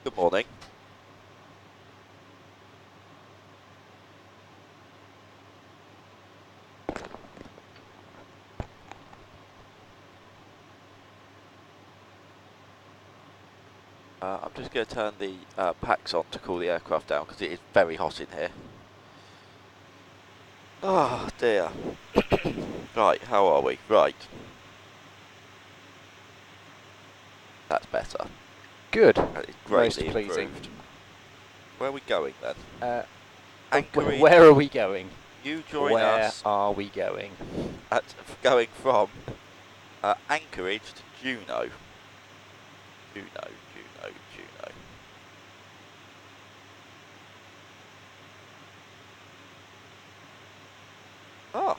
Good morning. I'm just going to turn the packs on to cool the aircraft down because it is very hot in here. Oh dear. Right, how are we? Right. That's better. Good. That is greatly Most pleasing. improved. Where are we going then? Anchorage. Where are we going? You join Where us are we going? at going from Anchorage to Juneau. Juneau. Oh,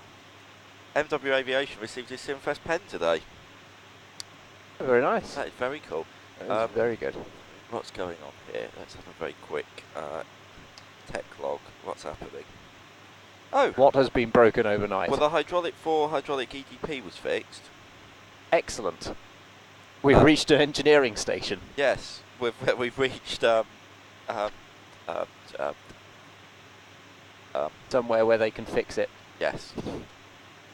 MW Aviation received his Simfest pen today. Very nice. That is very cool. That is very good. What's going on here? Let's have a very quick tech log. What's happening? Oh! What has been broken overnight? Well, the hydraulic EDP was fixed. Excellent. We've reached an engineering station. Yes, we've reached somewhere where they can fix it. yes. With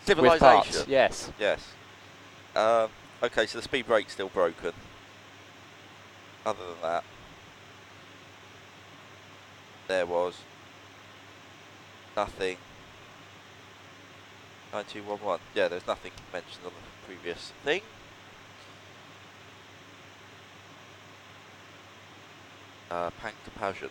Civilization. parts, yes. Yes. Okay, so the speed brake's still broken. Other than that, there was nothing. 9211. Yeah, there's nothing mentioned on the previous thing. Pank to Passion.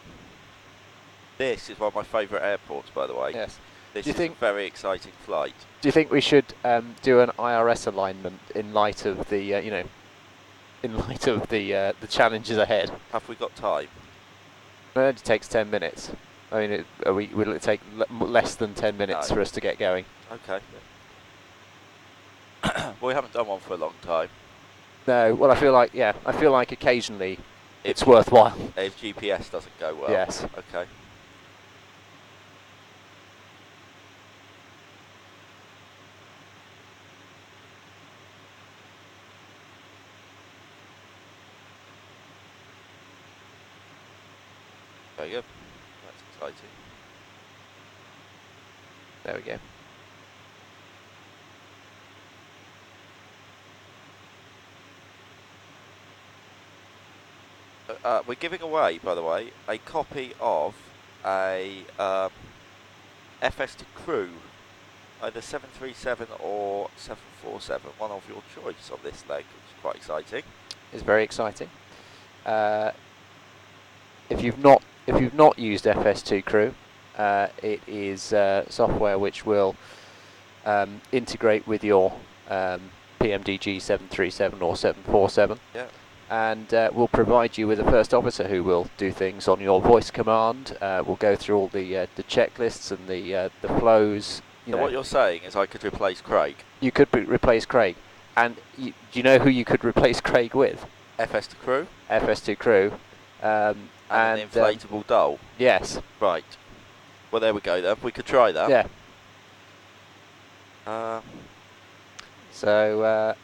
This is one of my favourite airports, by the way. Yes. This is a very exciting flight. Do you think we should do an IRS alignment in light of the, in light of the challenges ahead? Have we got time? It only takes 10 minutes. I mean, will it take less than 10 minutes for us to get going? Okay. Well, we haven't done one for a long time. No, well, I feel like occasionally it's worthwhile. If GPS doesn't go well. Yes. Okay. Very good. That's exciting. There we go. We're giving away, by the way, a copy of a FS2 Crew, either 737 or 747, one of your choice on this leg, which is quite exciting. It's very exciting. If you've not used FS2 Crew, it is software which will integrate with your PMDG 737 or 747. Yeah. And will provide you with a first officer who will do things on your voice command. We'll go through all the checklists and the flows. So what you're saying is I could replace Craig? You could replace Craig. And do you know who you could replace Craig with? FS2 Crew? FS2 Crew. And an inflatable doll? Yes. Right. Well, there we go then. We could try that. Yeah. So...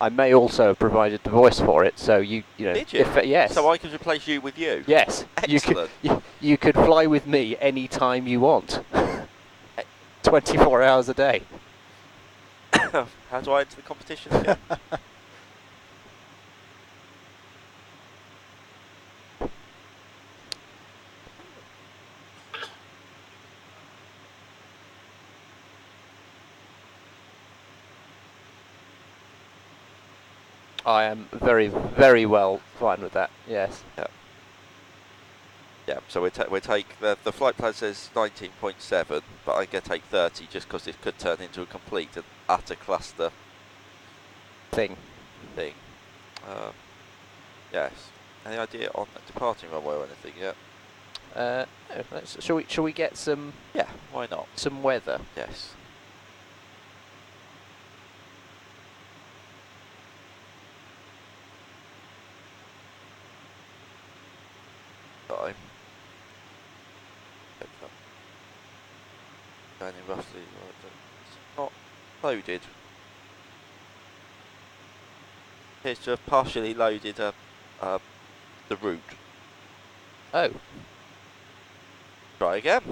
I may also have provided the voice for it, so you know. Did you? Yes. So I could replace you with you? Yes. Excellent. You could fly with me any time you want. 24 hours a day. How do I enter the competition again? I am very, very well fine with that. Yes. Yeah. Yeah. So we take the flight plan says 19.7, but I'm going to take 30 just because it could turn into a complete and utter cluster thing. Yes. Any idea on the departing runway or anything yet? No, shall we get some? Yeah. Why not? Some weather. Yes. Time. Only roughly. It's not loaded. Appears to have partially loaded the route. Oh. Try again.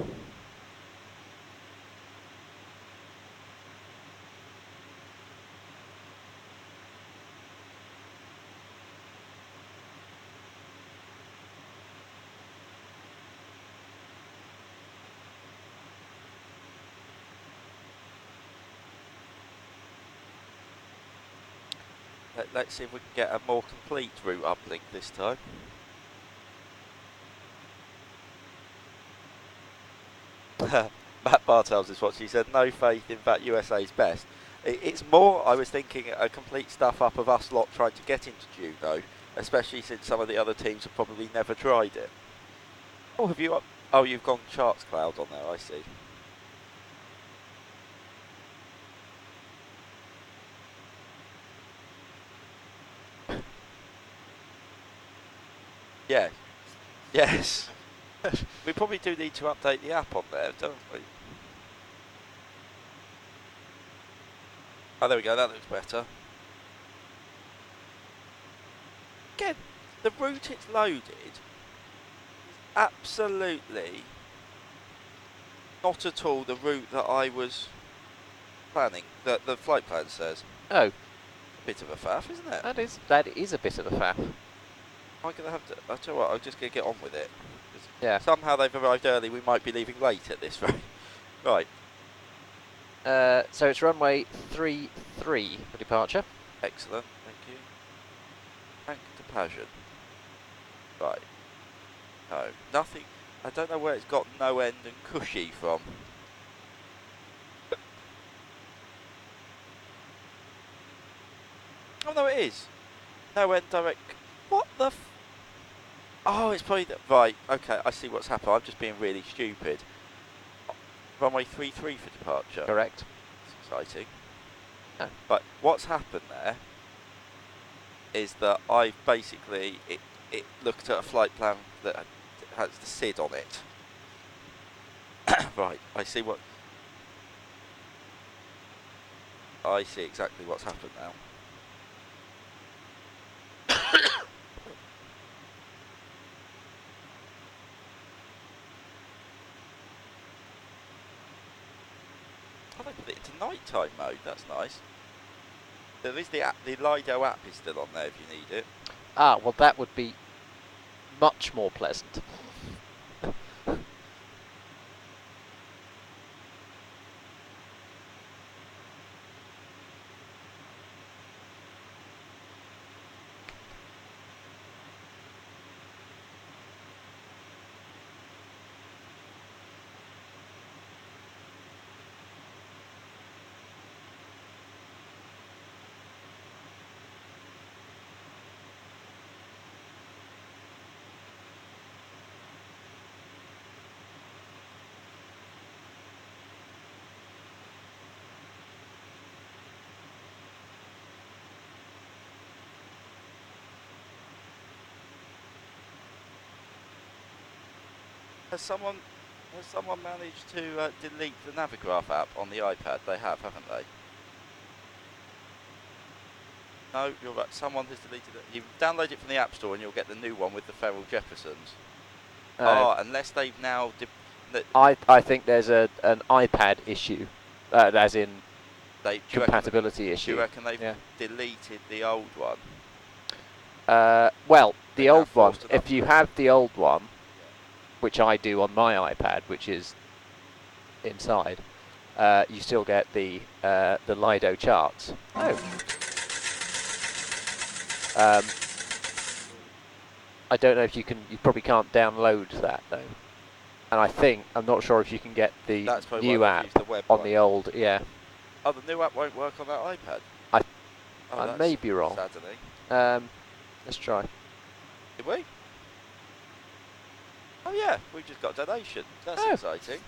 Let's see if we can get a more complete route uplink this time. Matt Bartels is what she said. No faith in that USA's best. It's more, I was thinking, a complete stuff up of us lot trying to get into Juneau, especially since some of the other teams have probably never tried it. Oh, have you? Oh, you've gone charts cloud on there. I see. Yeah. Yes. We probably do need to update the app on there, don't we? Oh, there we go. That looks better. Again, the route it's loaded is absolutely not at all the route that I was planning. The flight plan says. Oh. Bit of a faff, isn't it? That is a bit of a faff. Am I going to have to... I'll tell you what, I'm just going to get on with it. Yeah. Somehow they've arrived early, we might be leaving late at this rate. Right. So it's runway 33 for departure. Excellent, thank you. Thank to Passion. Right. No, nothing... I don't know where it's got no end and cushy from. Oh no, it is. No end direct... What the f... Oh, it's probably... Right, okay, I see what's happened. I'm just being really stupid. Runway 33 for departure. Correct. That's exciting. Oh. But what's happened there is that I basically... It looked at a flight plan that has the SID on it. Right, I see what... I see exactly what's happened now. Oh, they put it into nighttime mode. That's nice. There is the app. The Lido app is still on there if you need it. Ah, well that would be much more pleasant. Has someone managed to delete the Navigraph app on the iPad? They have, haven't they? No, you're right. Someone has deleted it. You download it from the App Store and you'll get the new one with the Feral Jeffersons. Unless they've now... I think there's an iPad issue, as in compatibility issue. Do you reckon they've deleted the old one? Well, the old one, if you have the old one, which I do on my iPad, which is inside, you still get the Lido charts. Oh. I don't know if you can. You probably can't download that though. And I'm not sure if you can get the new app on the old. Yeah. Oh, the new app won't work on that iPad. I may be wrong. Saddening. Let's try. Did we? Oh yeah, we just got a donation. That's exciting.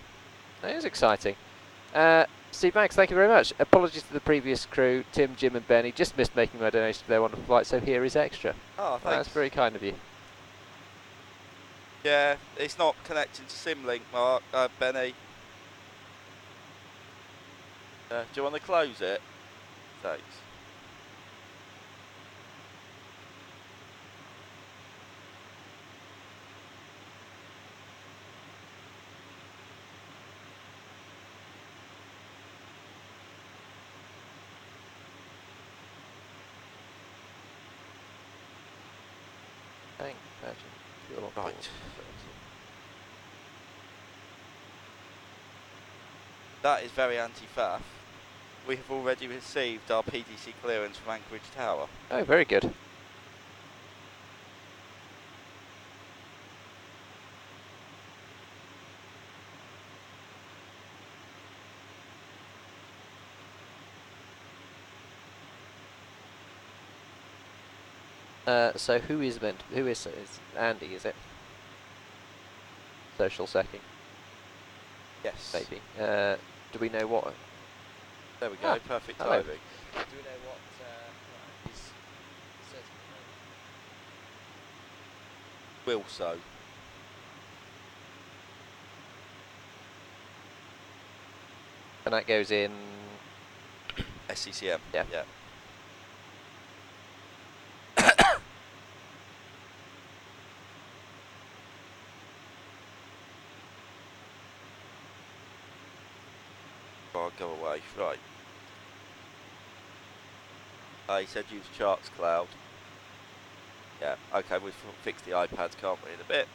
That is exciting. Steve Banks, thank you very much. Apologies to the previous crew, Tim, Jim and Benny. Just missed making my donation to their wonderful flight, so here is extra. Oh, thanks. That's very kind of you. Yeah, it's not connecting to SimLink, Mark, Benny. Do you want to close it? Thanks. Thank Imagine fuel on board. Right. That is very anti-faff. We have already received our PDC clearance from Anchorage Tower. Oh, very good. So who is it's Andy, is it? Social secking, Yes. maybe. Do we know what? There we go. Ah, Perfect hello. timing. Do we know what his certificate? Will so. And that goes in. SCCM. Yeah. Yeah. I'll go away. Right. He said use Charts Cloud. Yeah. Okay, we'll fix the iPads, can't we, in a bit.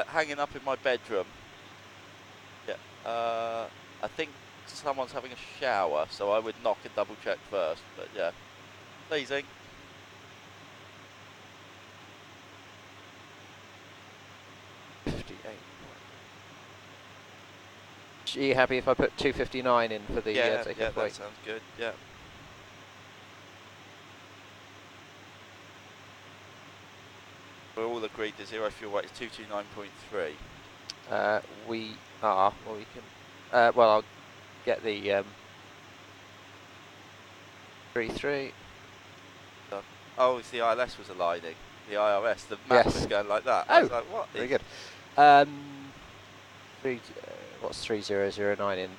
Hanging up in my bedroom. Yeah. I think someone's having a shower, so I would knock and double check first. But yeah. Pleasing. Are you happy if I put 259 in for the Yeah, takeoff yeah, that weight? sounds good. Yeah. We're all agreed the zero fuel weight is 229.3. We are. Well, we can. Well, I'll get the 33. Oh, it's the ILS was aligning. The IRS, the map Yes. was going like that. Oh, I was like, what? Very is- good. What's 3009 in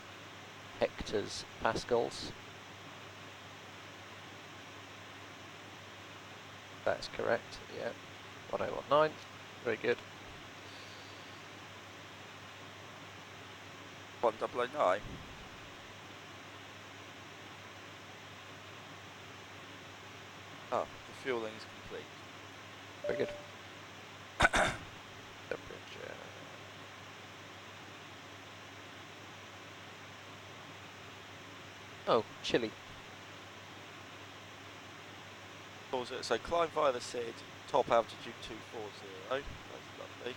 hectares pascals? That's correct. Yeah. 1019. Very good. 1009. Oh, the fueling is complete. Very good. Temperature. Oh, chilly. So climb via the SID, top altitude 240. That's lovely.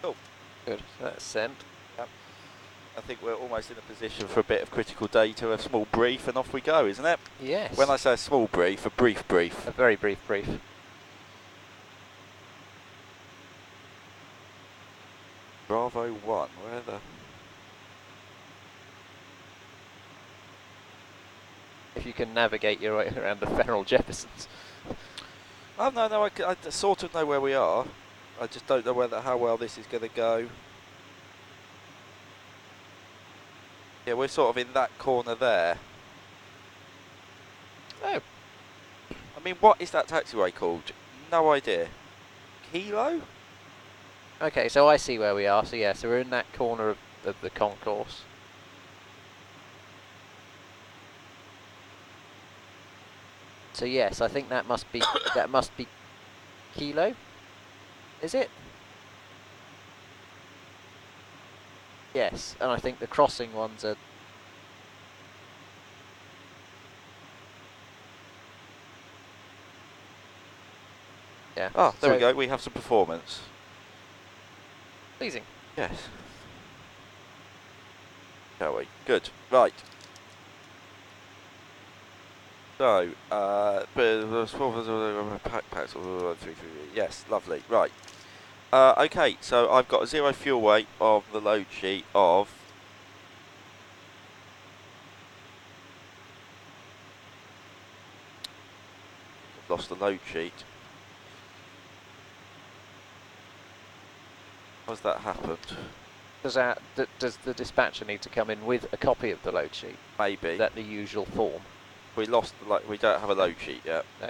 Cool. Good. So that's sent. I think we're almost in a position for a bit of critical data, a small brief, and off we go, isn't it? Yes. When I say a small brief, a brief brief. A very brief brief. Bravo 1, where the... If you can navigate your way around the Feral Jeffersons. Oh, no, I sort of know where we are. I just don't know how well this is going to go. Yeah, we're sort of in that corner there. Oh. I mean, what is that taxiway called? No idea. Kilo? Okay, so I see where we are. So yeah, so we're in that corner of the concourse. So yes, I think that must be Kilo. Is it? Yes, and I think the crossing ones are. Yeah. Ah, there we so go. We have some performance. Pleasing. Yes. Shall we? Good. Right. So, packs. Yes, lovely. Right. Okay, so I've got a 0 fuel weight on the load sheet of I've lost the load sheet. How's that happened? Does the dispatcher need to come in with a copy of the load sheet? Maybe. Is that the usual form? We lost the we don't have a load sheet yet. No.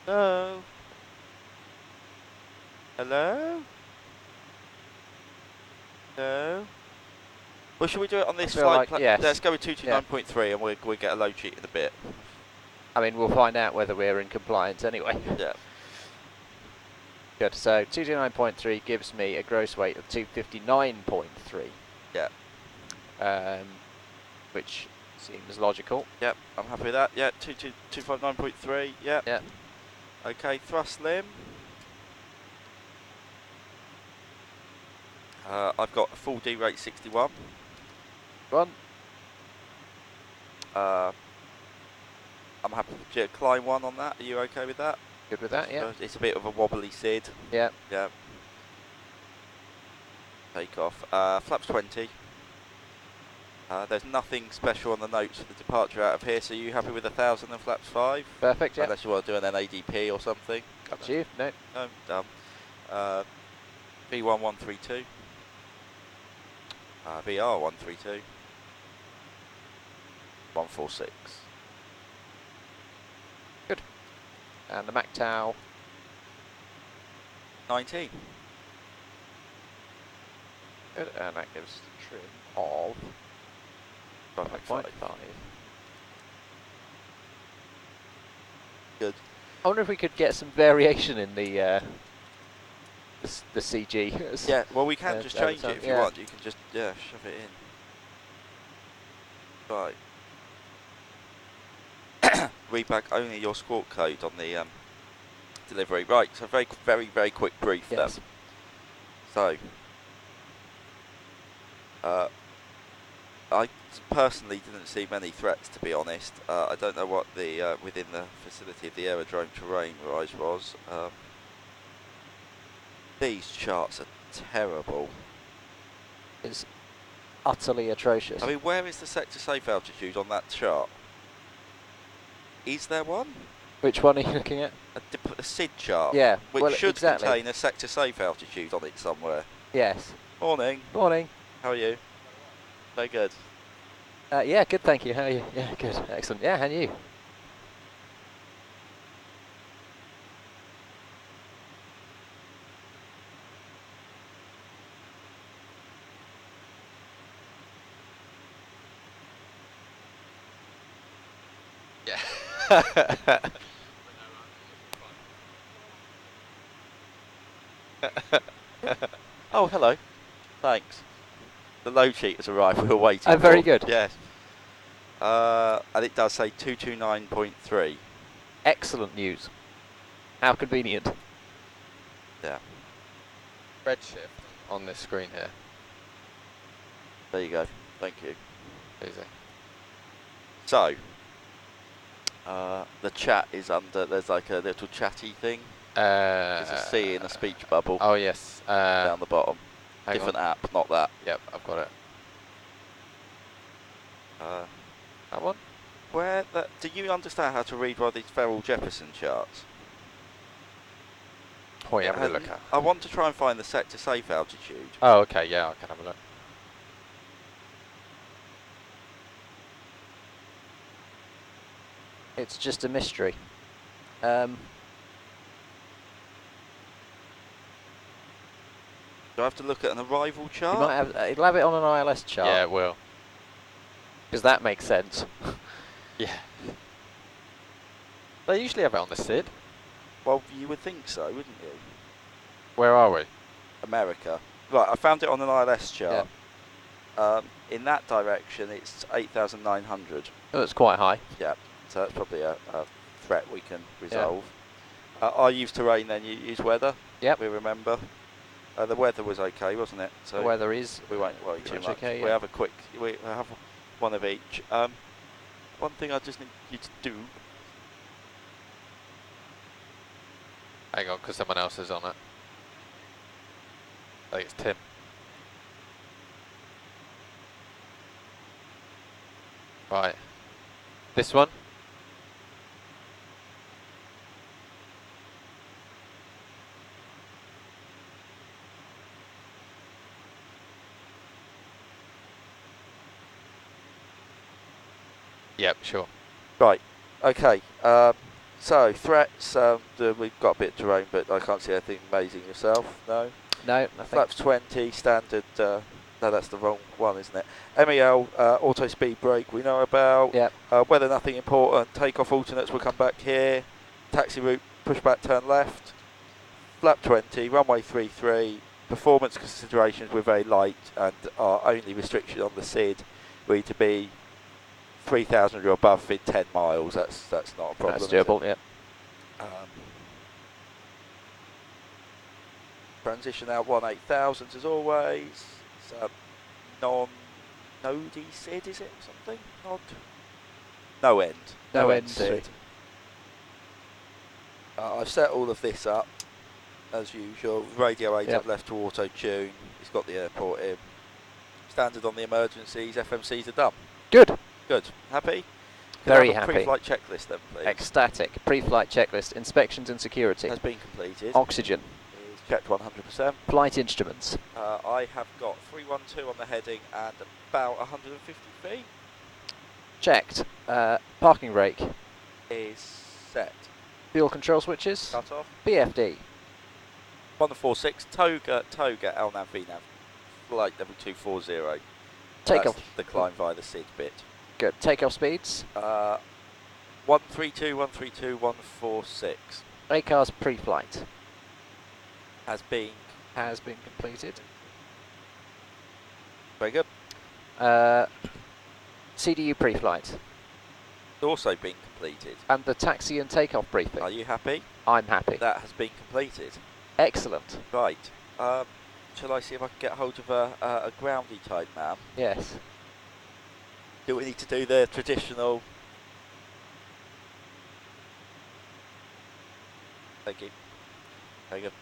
Hello? Hello? Hello? Well, should we do it on this feel flight like, yes. Let's go with 229.3 and we'll get a load sheet in a bit. I mean, we'll find out whether we're in compliance anyway. Yeah. Good. So 229.3 gives me a gross weight of 259.3. Yeah. Which seems logical. Yep, I'm happy with that. Yeah, 259.3. Yep. Yep. Okay, thrust limb. I've got a full D rate 61. One. I'm happy to climb 1 on that. Are you okay with that? Good with that, yeah. It's a bit of a wobbly SID. Yeah. Yeah. Take off. Flaps 20. There's nothing special on the notes for the departure out of here, so you happy with 1,000 and flaps 5? Perfect, yeah. Unless you want to do an NADP or something. Up to you. No. No, done. V1132. VR132. 146. Good. And the MACTOW. 19. Good. And that gives a trim of 5.5. Good. I wonder if we could get some variation in the CG. Yeah, well we can just change it if you yeah. want. You can just, yeah, shove it in. Right. Read back only your squawk code on the delivery. Right, so very quick brief Yes. then. So, I personally didn't see many threats, to be honest. I don't know what the within the vicinity of the aerodrome terrain rise was. These charts are terrible. It's utterly atrocious. I mean, where is the sector safe altitude on that chart? Is there one? Which one are you looking at? A SID chart? Yeah, Which well, should exactly. contain a sector safe altitude on it somewhere. Yes. Morning. Morning. How are you? Very good. Yeah, good, thank you. How are you? Yeah, good. Excellent. Yeah, and you? Yeah. Oh, hello. Thanks. The load sheet has arrived. We were waiting. Oh, very for. good. Yes. And it does say 229.3. Excellent news. How convenient. Yeah. Redshift on this screen here. There you go. Thank you. Easy. So, the chat is under. There's like a little chatty thing. There's a C in a speech bubble Oh yes. down the bottom. Hang Different on. app, not that. Yep, I've got it. That one? Do you understand how to read one of these Ferrell Jefferson charts? What are you having a look at? I want to try and find the sector safe altitude. Oh, okay. Yeah, I can have a look. It's just a mystery. Do I have to look at an arrival You chart? might have, it'll have it on an ILS chart. Yeah, it will. Because that makes sense. Yeah. They usually have it on the SID. Well, you would think so, wouldn't you? Where are we? America. Right, I found it on an ILS chart. In that direction, it's 8,900. Oh, it's quite high. Yeah, so that's probably a threat we can resolve. I used terrain, then you used weather. Yep. We remember. The weather was okay, wasn't it? So The weather is. we won't worry pretty too much. okay, We yeah. have a quick. We have one of each. One thing I just need you to do. Hang on, because someone else is on it. I think it's Tim. Right. This one? Yep, sure. Right. Okay. So threats. We've got a bit of terrain, but I can't see anything amazing yourself. No. No, nothing. Flaps 20 standard. No, that's the wrong one, isn't it? MEL auto speed brake. We know about. Yep. Weather nothing important. Takeoff alternates will come back here. Taxi route pushback turn left. Flap 20. Runway 33. Performance considerations we're very light and our only restriction on the SID we need to be 3,000 or above in 10 miles. That's not a problem. That's doable, yep. Transition out 18000 as always. It's non-nodey SID, is it? Something? No end. No end end SID. I've set all of this up as usual. Radio aids Yep. I've left to auto tune. It's got the airport in. Standard on the emergencies. FMCs are done. Good. Good. Happy? Very Can I have a happy. pre-flight checklist then, please. Ecstatic. Pre-flight checklist. Inspections and security. Has been completed. Oxygen. Is checked 100%. Flight instruments. I have got 312 on the heading and about 150 feet. Checked. Parking brake. Is set. Fuel control switches. Cut off. BFD. 146 Toga LNAV VNAV. Flight level 240. Takeoff. That's the climb via the SID bit. Good. Takeoff speeds. 132, 132, 146 ACARS pre-flight. has been Has been completed. very good. CDU pre-flight. Also been completed. And the taxi and takeoff briefing. Are you happy? I'm happy. That has been completed. Excellent. Right. Shall I see if I can get hold of a groundy type man? Yes. Do we need to do the traditional? Thank you. Very good.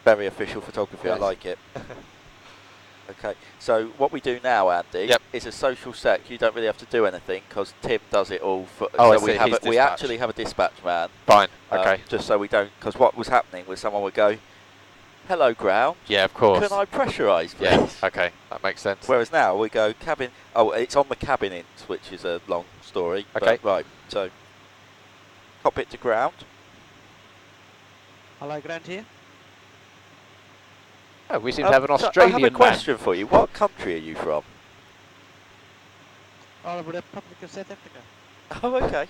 Very official photography. I Yes. like it. Okay. So what we do now, Andy, Yep. is a social sec. You don't really have to do anything because Tim does it all. For, Oh, I so we see, have he's we dispatch. actually have a dispatch man. Fine. Okay. Just so we don't, because what was happening was someone would go, "Hello, ground. Yeah, of course. Can I pressurise, please?" Yeah. Okay. That makes sense. Whereas now we go cabin. Oh, it's on the cabin int, which is a long story. but Okay. right. So cockpit to ground. Hello, Grant here. Oh, we seem to have an So Australian I have a man. question for you. What country are you from? Oh, the Republic of South Africa. Oh, okay.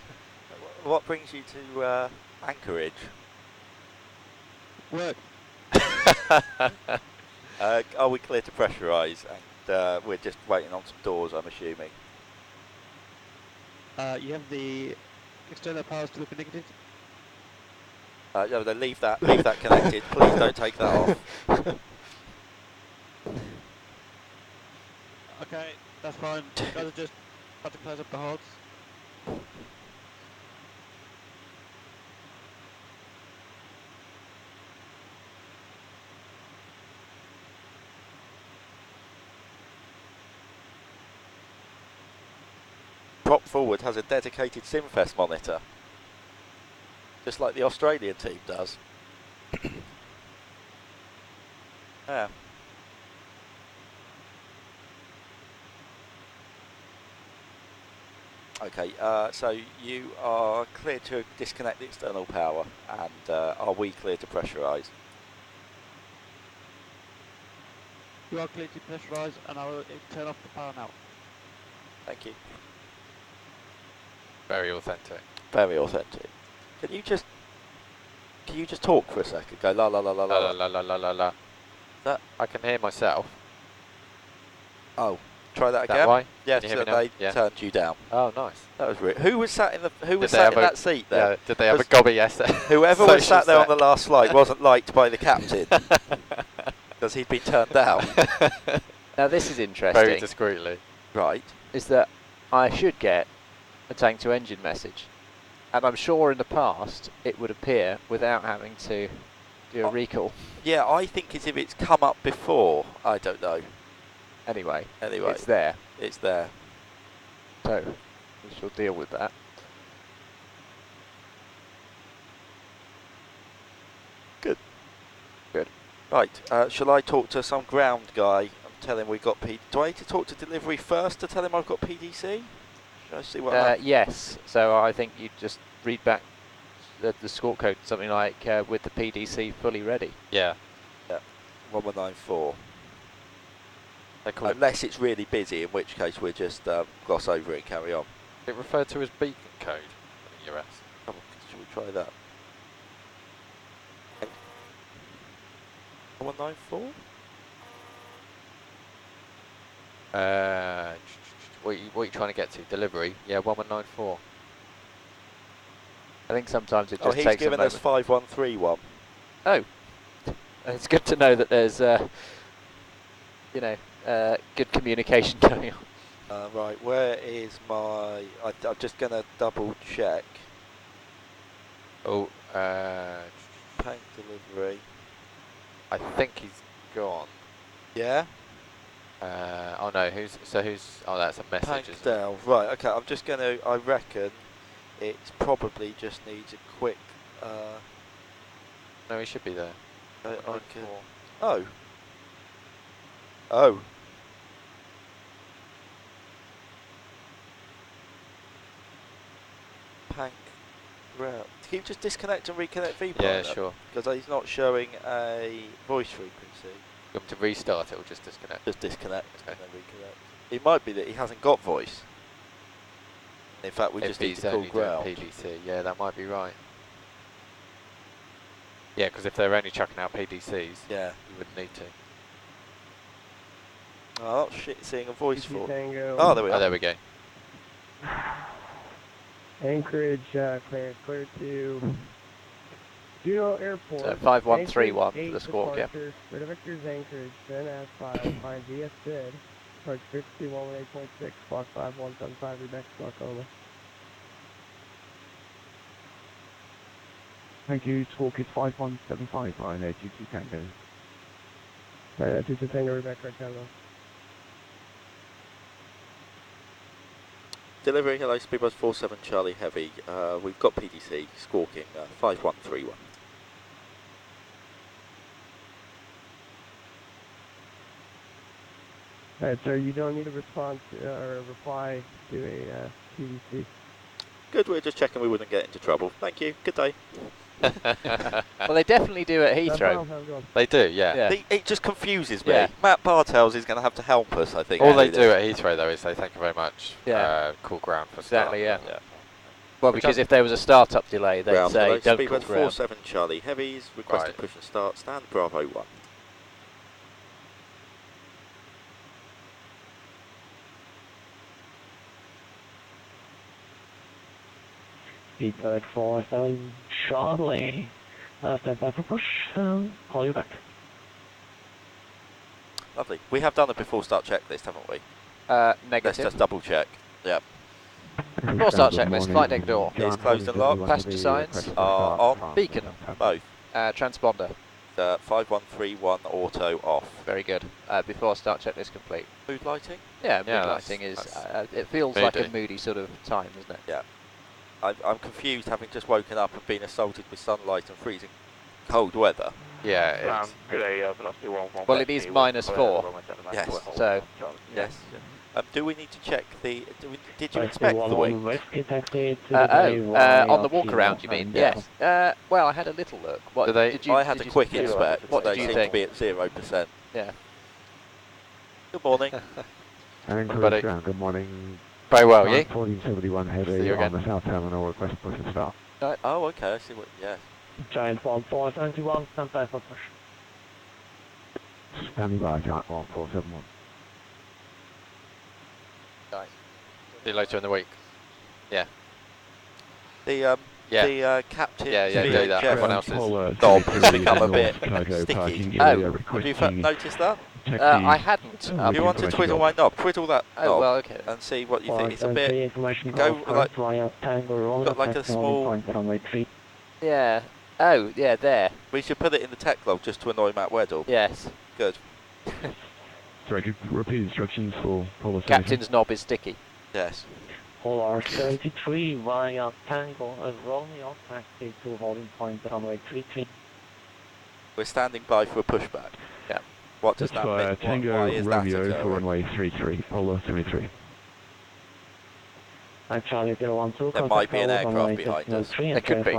What brings you to Anchorage? Work. Are we clear to pressurise? And we're just waiting on some doors, I'm assuming. You have the external powers to be connected. No, then leave that connected. Please don't take that off. Okay, that's fine. Guys are just about to close up the holds. Prop forward has a dedicated SimFest monitor, just like the Australian team does. Yeah. Okay, so you are clear to disconnect the external power, and are we clear to pressurise? You are clear to pressurize, and I will turn off the power now. Thank you. Very authentic. Very authentic. Can you just talk for a second? Go la la la la La la. la la la la la la. That- I can hear myself. Oh, Try that That again. way? Yes, Can you hear so me now? they Yeah. turned you down. Oh, nice. That was weird. Who was sat in the? Who was Did they sat have in a- that seat then? Yeah, did they have a 'Cause gobby yesterday? Whoever was Social sat there on set. the last flight wasn't liked by the captain because he'd been turned down. Now this is Very interesting. discreetly. Right. Is that I should get a tank to engine message, and I'm sure in the past it would appear without having to do a recall. Yeah, I think it's if it's come up before. I don't know. Anyway, Anyway, it's there, it's there. so we shall deal with that. Right. Shall I talk to some ground guy and tell him we got P? Do I need to talk to delivery first to tell him I've got PDC? Should I see what? happens? Yes, so I think you just read back the score code, something like with the PDC fully ready. Yeah. 1194. They call it. Unless it's really busy, in which case we'll just gloss over it and carry on. It referred to as beacon code in the US. Come on, should we try that? 1194. What are you trying to get to? Delivery? Yeah, 1194. I think sometimes it Oh, just he's takes a given us moment. 5131. Oh, it's good to know that there's, good communication going on. Right, where is my? I'm just gonna double check. Oh, Paint delivery. I think he's gone. Yeah. Oh no, who's? Oh, that's a message. Tank Isn't it? down. Right. Okay. I'm just gonna. I reckon it probably just needs a quick. No, he should be there. I can, 194. oh. Oh. Pank. Route. Can you just disconnect and reconnect VPN? Yeah, sure. Because he's not showing a voice frequency. You want me to restart it or just disconnect? Just disconnect Okay. and then reconnect. It might be that he hasn't got voice. In fact, we If just need he's to call only doing ground. PDC, yeah, that might be right. Yeah, because if they're only chucking out PDCs, Yeah. you wouldn't need to. Oh shit! Seeing a voice for. Tango. Oh, there we Oh, are. there we go. Anchorage, clear to Juneau Airport. So 5131 Anchorage, for the squawk, yeah. departure. Red Victor's Anchorage, then as filed, find VS bid. Approach 5118.6, block 5175, Rebecca, Oklahoma. Thank you, Squawk is 5175, Ryan, 22 Tango. 22 Tango, Rebecca, right down low. Delivering hello, Speedbus 47 Charlie Heavy. We've got PDC squawking 5131. Alright, sir, you don't need a response or a reply to a PDC. Good, we're just checking we wouldn't get into trouble. Thank you. Good day. Well, they definitely do at No problem, Heathrow. how's it going? They do, yeah. Yeah. It just confuses me. Yeah. Matt Bartels is going to have to help us, I think. All they with do this. at Heathrow though is say thank you very much. Yeah. Call ground for start. Exactly, yeah. Yeah. Well, Which because I- if there was a start-up delay, they'd Ground, say, hello, don't call Speedbus ground. 47 Charlie Heavies. Requesting Right. push and start. Stand Bravo 1. Speedbird 47 Charlie. Stand by for push, call you back. Lovely. We have done a before start checklist, haven't we? Let's Negative. just double check. Yep. Full start checklist, flight deck door. It's closed and locked. Passenger signs are on. Beacon. Both. Transponder. 5131 auto off. Very good. Before start checklist complete. Mood lighting? Yeah, mood Yeah, lighting is, that's it feels like a moody. moody sort of time, isn't it? I'm confused having just woken up and been assaulted with sunlight and freezing cold weather. Yeah, it's, Good day, velocity 11. Well, it is -4. Yes. So, Yes. Do we need to check the... Did you Right, inspect the wing? Whiskey taxi to on the walk around, you mean? Yes. Well, I had a little look. What Do they- did you? I had did a you quick see? inspect. What They did you seem think? to be at 0%. Yeah. Good morning. Anchorage Buddy. ground, good morning. very well, yeah. 1471 See heavy you on again. the south terminal, request push and start. Oh, okay. I see what... Yeah. Giant 1471, stand by for push. Standing by, Giant 1471. See you later in the week. Yeah. The Yeah. the captain Yeah, do that. VHF Everyone else is. knob has become a bit cargo sticky. parking Oh, area Have you requesting noticed that? I hadn't. Oh, If you want to twiddle my knob, twiddle that Oh, knob well, okay. and see what you think. It's a bit. information go like- via Tango got like a small- point runway 3. Yeah. Oh, yeah, there. We should put it in the tech log just to annoy Matt Weddle. Yes. Good. Sorry, repeat instructions for policy. Captain's knob is sticky. Yes. Polar 73 via Tango and Romeo taxi to holding point runway 33. We're standing by for a pushback. Yeah. What does That's that via mean? Tango Why is that Romeo for occurring? runway 33, Polar 73. I'm Charlie 012. There might be an aircraft behind us. There could be.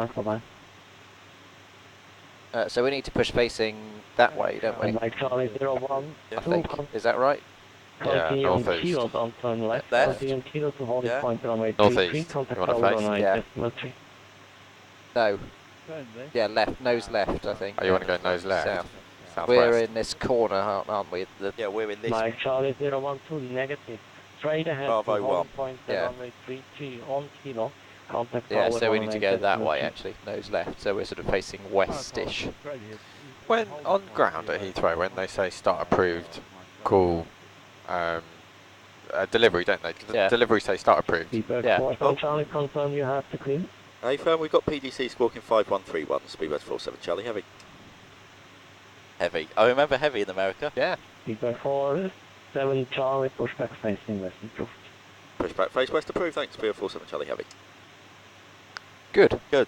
So we need to push facing that way, don't we? And like Charlie 01. I think. Is that right? Yeah, Continue on northeast. kilos on turn left. Left. Continue on kilos to holding Yeah. point runway Northeast. 33. Contact You wanna tower face? runway Yeah. decimal 3. No. Friendly. Yeah, left. Nose left, I think. Oh, you want to go nose left? South. Southwest. We're in this corner, aren't we? Yeah, we're in this. Mike Charlie 012 negative. Straight ahead Bravo to one. holding point Yeah. runway 33 on kilo. Contact Yeah, tower so we need to runway go that decimal way 3. actually, nose left. So we're sort of facing westish. When on ground at Heathrow, when they say start approved, call delivery, don't they? Yeah. Delivery say start approved. Feedback Yeah. 4 Oh. Charlie, confirm you have to clear. Hey firm, we've got PDC squawking 5131, speedwest 47 Charlie, heavy. Heavy. I remember heavy in America. Yeah. Feedback 4 7 Charlie, pushback facing west improved. Pushback face west approved, thanks, Spear 47 Charlie, heavy. Good. Good.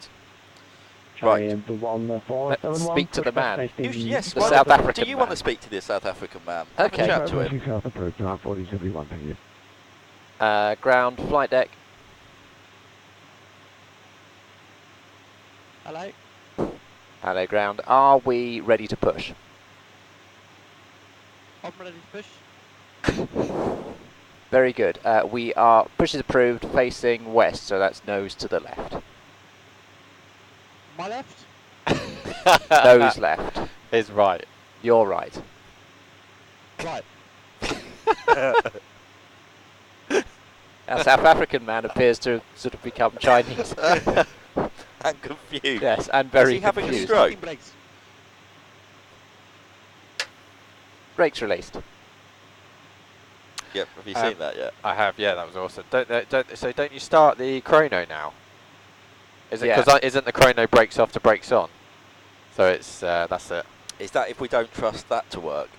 Charlie Right. into 1 4 Let's 7 1. speak to the man. Yes, The why South don't- African Do you want to man. speak to the South African man? Have Okay. a chat to him. South approach, 4071, thank you. Ground, flight deck. Hello. Hello, ground. Are we ready to push? I'm ready to push. Very good. We are, push is approved, facing west, so that's nose to the left. My left. Nose left. Is right. You're right. Right. Our South African man appears to have sort of become Chinese. I'm confused. Yes, and very Is he having a confused. stroke? Parking brakes. Brakes released. Yep, have you seen that yet? I have. Yeah, that was awesome. So don't you start the chrono now? Is it Yeah. because isn't the chrono brakes off to brakes on? So it's that's it. Is that if we don't trust that to work?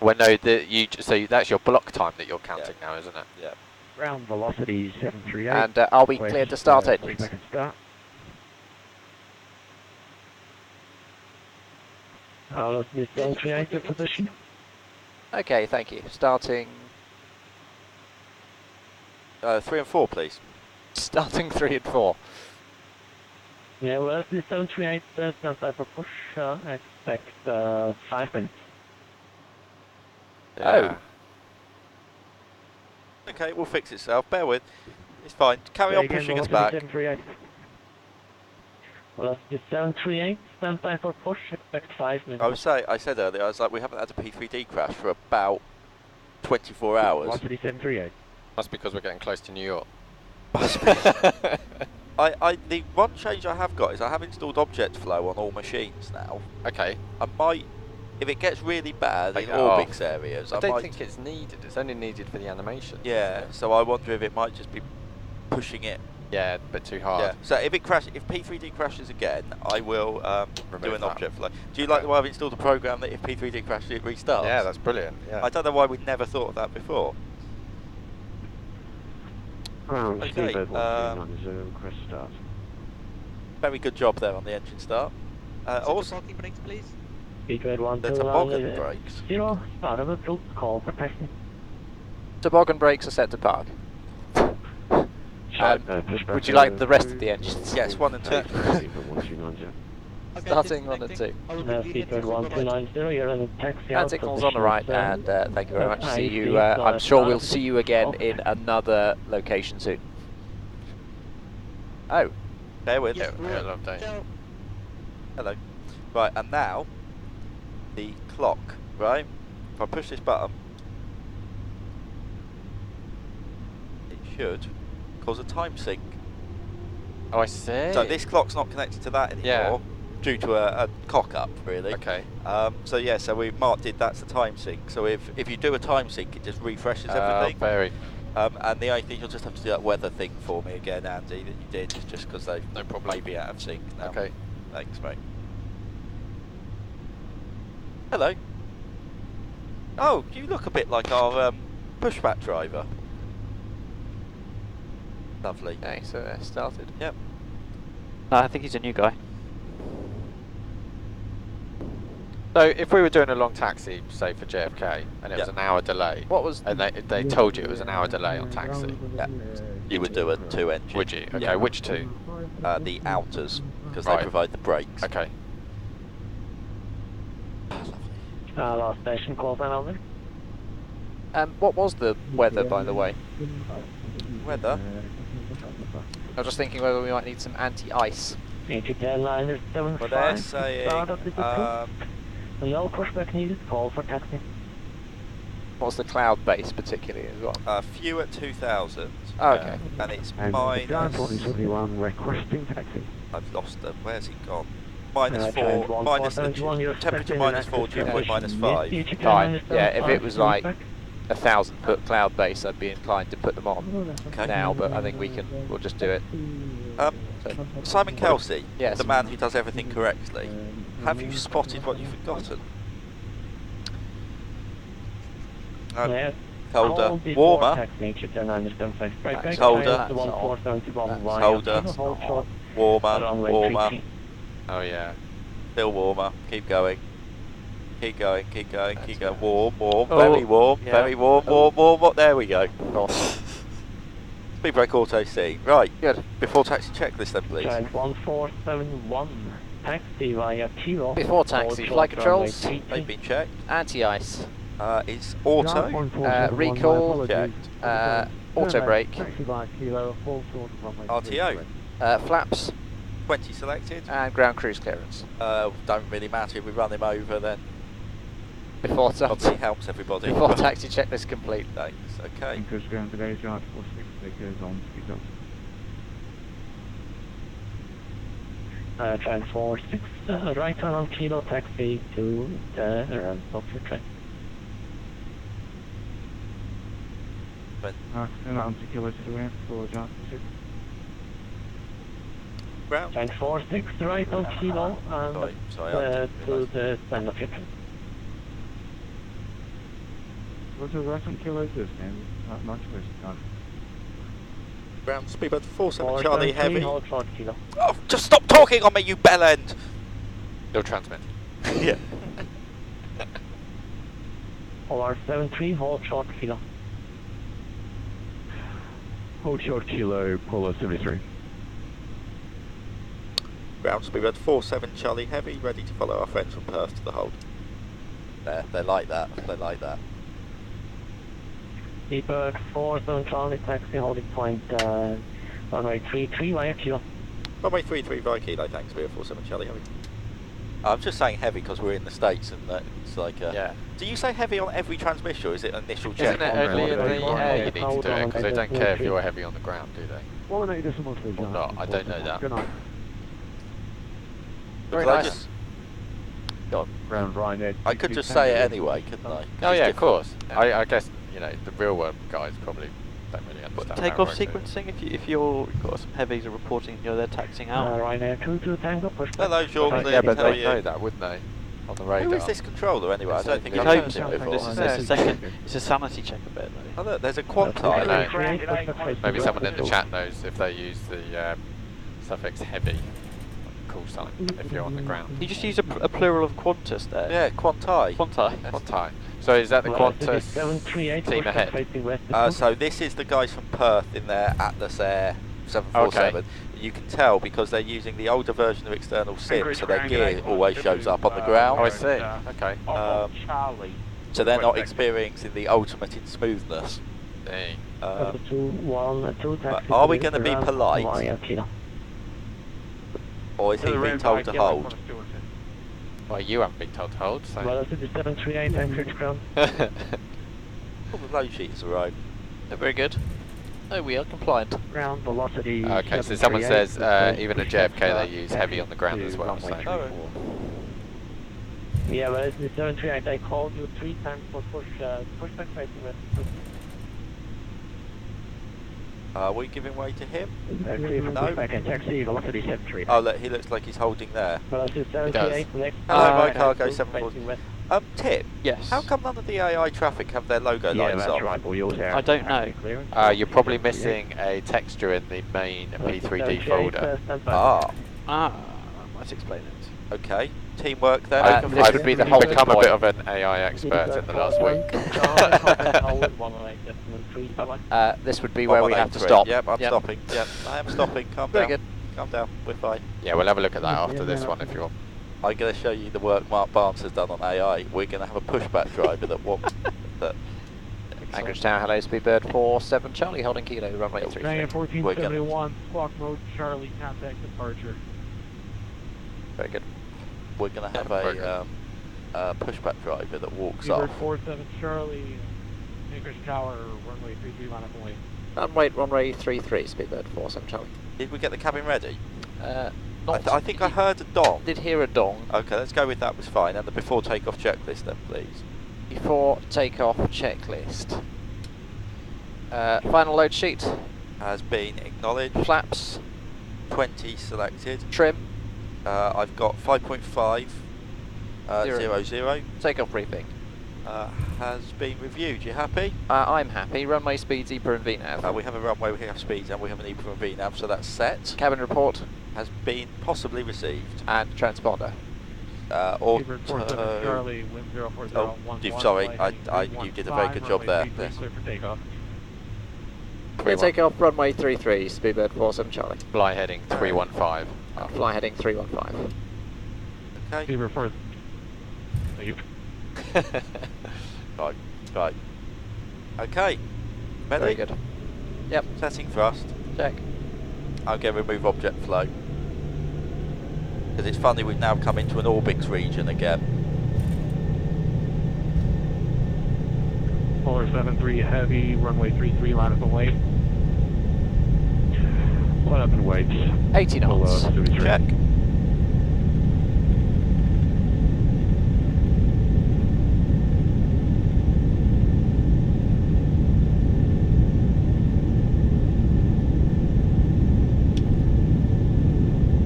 Well, no, that's your block time that you're counting now, isn't it? Yeah. Ground velocity 738. And are we cleared to start engines? Pushback and start. Let's miss 738 your position. Okay, thank you. Starting 3 and 4, please. 3 and 4. Yeah, well, this 738 stand by for push. I expect 5 minutes. Oh. Okay, we'll fix itself. Bear with. It's fine. Carry on pushing us back. 738. Well, this 738 stand by for push. Expect 5 minutes. I said earlier, I was like, we haven't had a P3D crash for about 24 hours. Velocity 738. That's because we're getting close to New York. The one change I have got is I have installed object flow on all machines now. Okay. I might, if it gets really bad Take in that off. Orbix areas, I I don't might. think it's needed. It's only needed for the animation. Yeah, so I wonder if it might just be pushing it. Yeah, a bit too hard. Yeah. So if P3D crashes again, I will do Remove an that. object flow. Do you like the way I've installed a program that if P3D crashes, it restarts? Yeah, that's brilliant. Yeah. I don't know why we'd never thought of that before. Okay, Crest start. Very good job there on the engine start. Also, Parking brakes, please. Speedway 1 the toboggan brakes. 0, start of approved, call for passing. Toboggan brakes are set to park. Would you like the rest of the engines? Yes, 1 and 2. Okay, Starting 1 and 2. disconnecting. I will be Speedway leaving 1290, you're in taxi Hand out signals on the right, position and thank you very much. See I you. see, I'm sure we'll start see you again off. in another location soon. Oh, Bear with. Yes, Yeah, love day. Ciao. Hello. Right, and now the clock, right? If I push this button, it should cause a time sink. Oh, I see. So this clock's not connected to that anymore, Yeah. due to a cock up, really. Okay. So yeah, so we marked it. That's the time sync. So if you do a time sync, it just refreshes everything. Very. And the only thing you'll just have to do that weather thing for me again, Andy, that you did, just because they No problem. may be out of sync now. Okay. Thanks, mate. Hello. Oh, you look a bit like our pushback driver. Lovely. Okay, so it started. Yep. No, I think he's a new guy. So if we were doing a long taxi, say for JFK, and it was an hour delay, What was and they told you it was an hour delay on taxi, Yeah. You would do a 2 engine. would you? Okay, Yeah. which two? The outers, because Right. they provide the brakes. Okay. Last station, call sign over. what was the weather, by the way? Weather. I was just thinking whether we might need some anti-ice. Nature Airliner Well, 75. they're saying Start of the group. No pushback needed, call for taxi. What's the cloud base particularly as well? few at 2,000. Oh, okay. And it's And minus. John 41 requesting taxi. I've lost them. Where's it gone? Giant Minus 4. 1, Minus the 471, you're temperature expecting minus an 4, active dew point minus situation. 5. Yes, Nature Fine. Airliner Yeah, if it 75, was like pushback. 1,000-foot cloud base, I'd be inclined to put them on Okay. now, but I think we'll just do it. So, Simon Kelsey, Yes. the man who does everything correctly. Have you spotted what you've forgotten? Yes. Colder, Call before warmer, taxi, Nature Airliner 75. Right back, Colder. Giant 1471, That's via colder. Kilo, hold short, warmer, runway warmer, 33. Oh yeah. still warmer. Keep going. Keep going, keep going, keep going. That's Warm, warm, Oh, very warm, yeah. very warm, warm, warm. Oh, there we go. Ross. Speed brake auto C. Right, Good. before taxi checklist then, please. Giant 1471, taxi via Kilo. Before taxi, hold flight short, runway controls. 33. They've been checked. Anti-ice. It's auto. recall, checked. Auto brake. Taxi by Kilo, full short of runway RTO. 33. Flaps 20 selected. and ground cruise clearance. Don't really matter if we run him over then. Before Obviously taxi. helps everybody. Before taxi checklist complete. Thanks, okay. Anchorage ground today, Giant 46 because on speed up. Giant 46, right turn on Kilo, taxi to the stop your train. And on to Kilo to the ramp for Giant 6. Ground. Giant 46, right on Kilo, and Sorry, I didn't to realise. the stand of your train. What's the rest on Kilo to stand? Not much of a Ground speedbird 47 Charlie 473, heavy. hold short Kilo. Oh, just stop talking on me, you bell end. Still transmit. Yeah. OR73, hold short Kilo. Hold short Kilo, Polo 73. Ground speedbird 47 Charlie heavy, ready to follow our friends from Perth to the hold. There, they like that. They like that. Seabird 47 Charlie, taxi holding point, runway 33 via Kilo. Runway 33 via Kilo, thanks. We are 47 Charlie heavy. I'm just saying heavy because we're in the States and it's like. Yeah. Do you say heavy on every transmission or is it initial check? Isn't it only in the air you need to Hold do it? on, Because they don't I care if don't you're heavy on the ground, do they? 1.8 Or not, I don't know that. Good night. Very Because nice. I just, Round Ryanair. I could just say it anyway, couldn't I? Oh It's yeah, of different. course. I guess, you know, the real world guys probably don't really understand how it Takeoff works, do they? sequencing, if you've got some heavies are reporting, they're taxing out. Ryanair 22 Tango, push back. Hello, Jordan. Yeah, but How are they you? know that, wouldn't they? On the radar. Who is this controller anyway? I don't think It's I've Hope heard so. him before. This is a second. It's a sanity check a bit though. Oh, look, there's a I Quantai. know. Maybe someone in the chat knows if they use the suffix heavy call sign if you're on the ground. You just use a plural of Qantas there. Yeah, Quantai. Quantai. Quantai. So is that the Qantas 738, team push ahead? facing west. So this is the guys from Perth in their Atlas Air 747. You can tell because they're using the older version of external SIM, so their gear always shows up on the ground. Oh, I see. Okay. Charlie. So they're not experiencing the ultimate in smoothness. Dang. Delta 212 taxi. are we to gonna be ground polite? via Kilo. Or is he being told to hold? Well, you haven't been told to hold, so. Velocity 738, Mm. Anchorage ground. All the low sheets arrived. They're very good. Oh, we are compliant. Ground velocity. Okay, so someone 738, says request even at push JFK they back use heavy on the ground to as well. runway So 34. Yeah, but it's the 738. They called you 3 times for pushback facing west. Are we giving way to him? Taxi for No. pushback and taxi velocity 738. Oh, look, he looks like he's holding there. Velocity 738. Next. Hello, my and cargo push 74. facing west. Tim, Yes. how come none of the AI traffic have their logo Yeah, lights that's on? right. We also have I don't know. clearance. you're probably missing a texture in the main P3D folder. Ah, might explain it. Okay, teamwork then. This would be the whole become a point. bit of an AI expert in the last week. This would be where we have to 183. stop. Yep, I'm stopping. Yep, I am stopping. Calm Very down. good. Calm down. We're fine. Yeah, we'll have a look at that after this one if you want. I'm going to show you the work Mark Barnes has done on AI. We're going to have a pushback driver that walks. Anchorage Tower, hello, Speedbird 47 Charlie, holding kilo, runway 33. Dragon 1471, squawk mode, Charlie, contact departure. Very good. We're going to have a pushback driver that walks Speedbird off. 47 Charlie, Anchorage Tower, runway 33, line up and wait. Runway 33, Speedbird 47 Charlie. Did we get the cabin ready? Not I think I heard a dong. did hear a dong. Okay, let's go with that was fine. And the before takeoff checklist then, please. Before takeoff checklist. Final load sheet, Has been acknowledged. flaps, 20 selected. trim, I've got 5.5 Zero. 00. takeoff briefing. Has been reviewed. You happy? I'm happy. Runway speed, Zebra and VNAV. We have a runway, we have speeds, and we have an EPA and VNAV, so that's set. Cabin report Has been possibly received. and transponder. Speedbird 47 Auto. Charlie, wind 04011. Sorry, you did a very good job there. Clear for takeoff. Clear takeoff, runway 33, Speedbird 47 Charlie. Fly heading 315. Fly heading 315. Okay. Speedbird 4. Thank you. Right. Okay. Ready? Very good. Yep, Setting thrust. check. I'm going to remove object flow. Because it's funny, we've now come into an orbix region again. Polar 73 heavy, runway 33, line up and wait. Line up and wait. 80 knots. Check.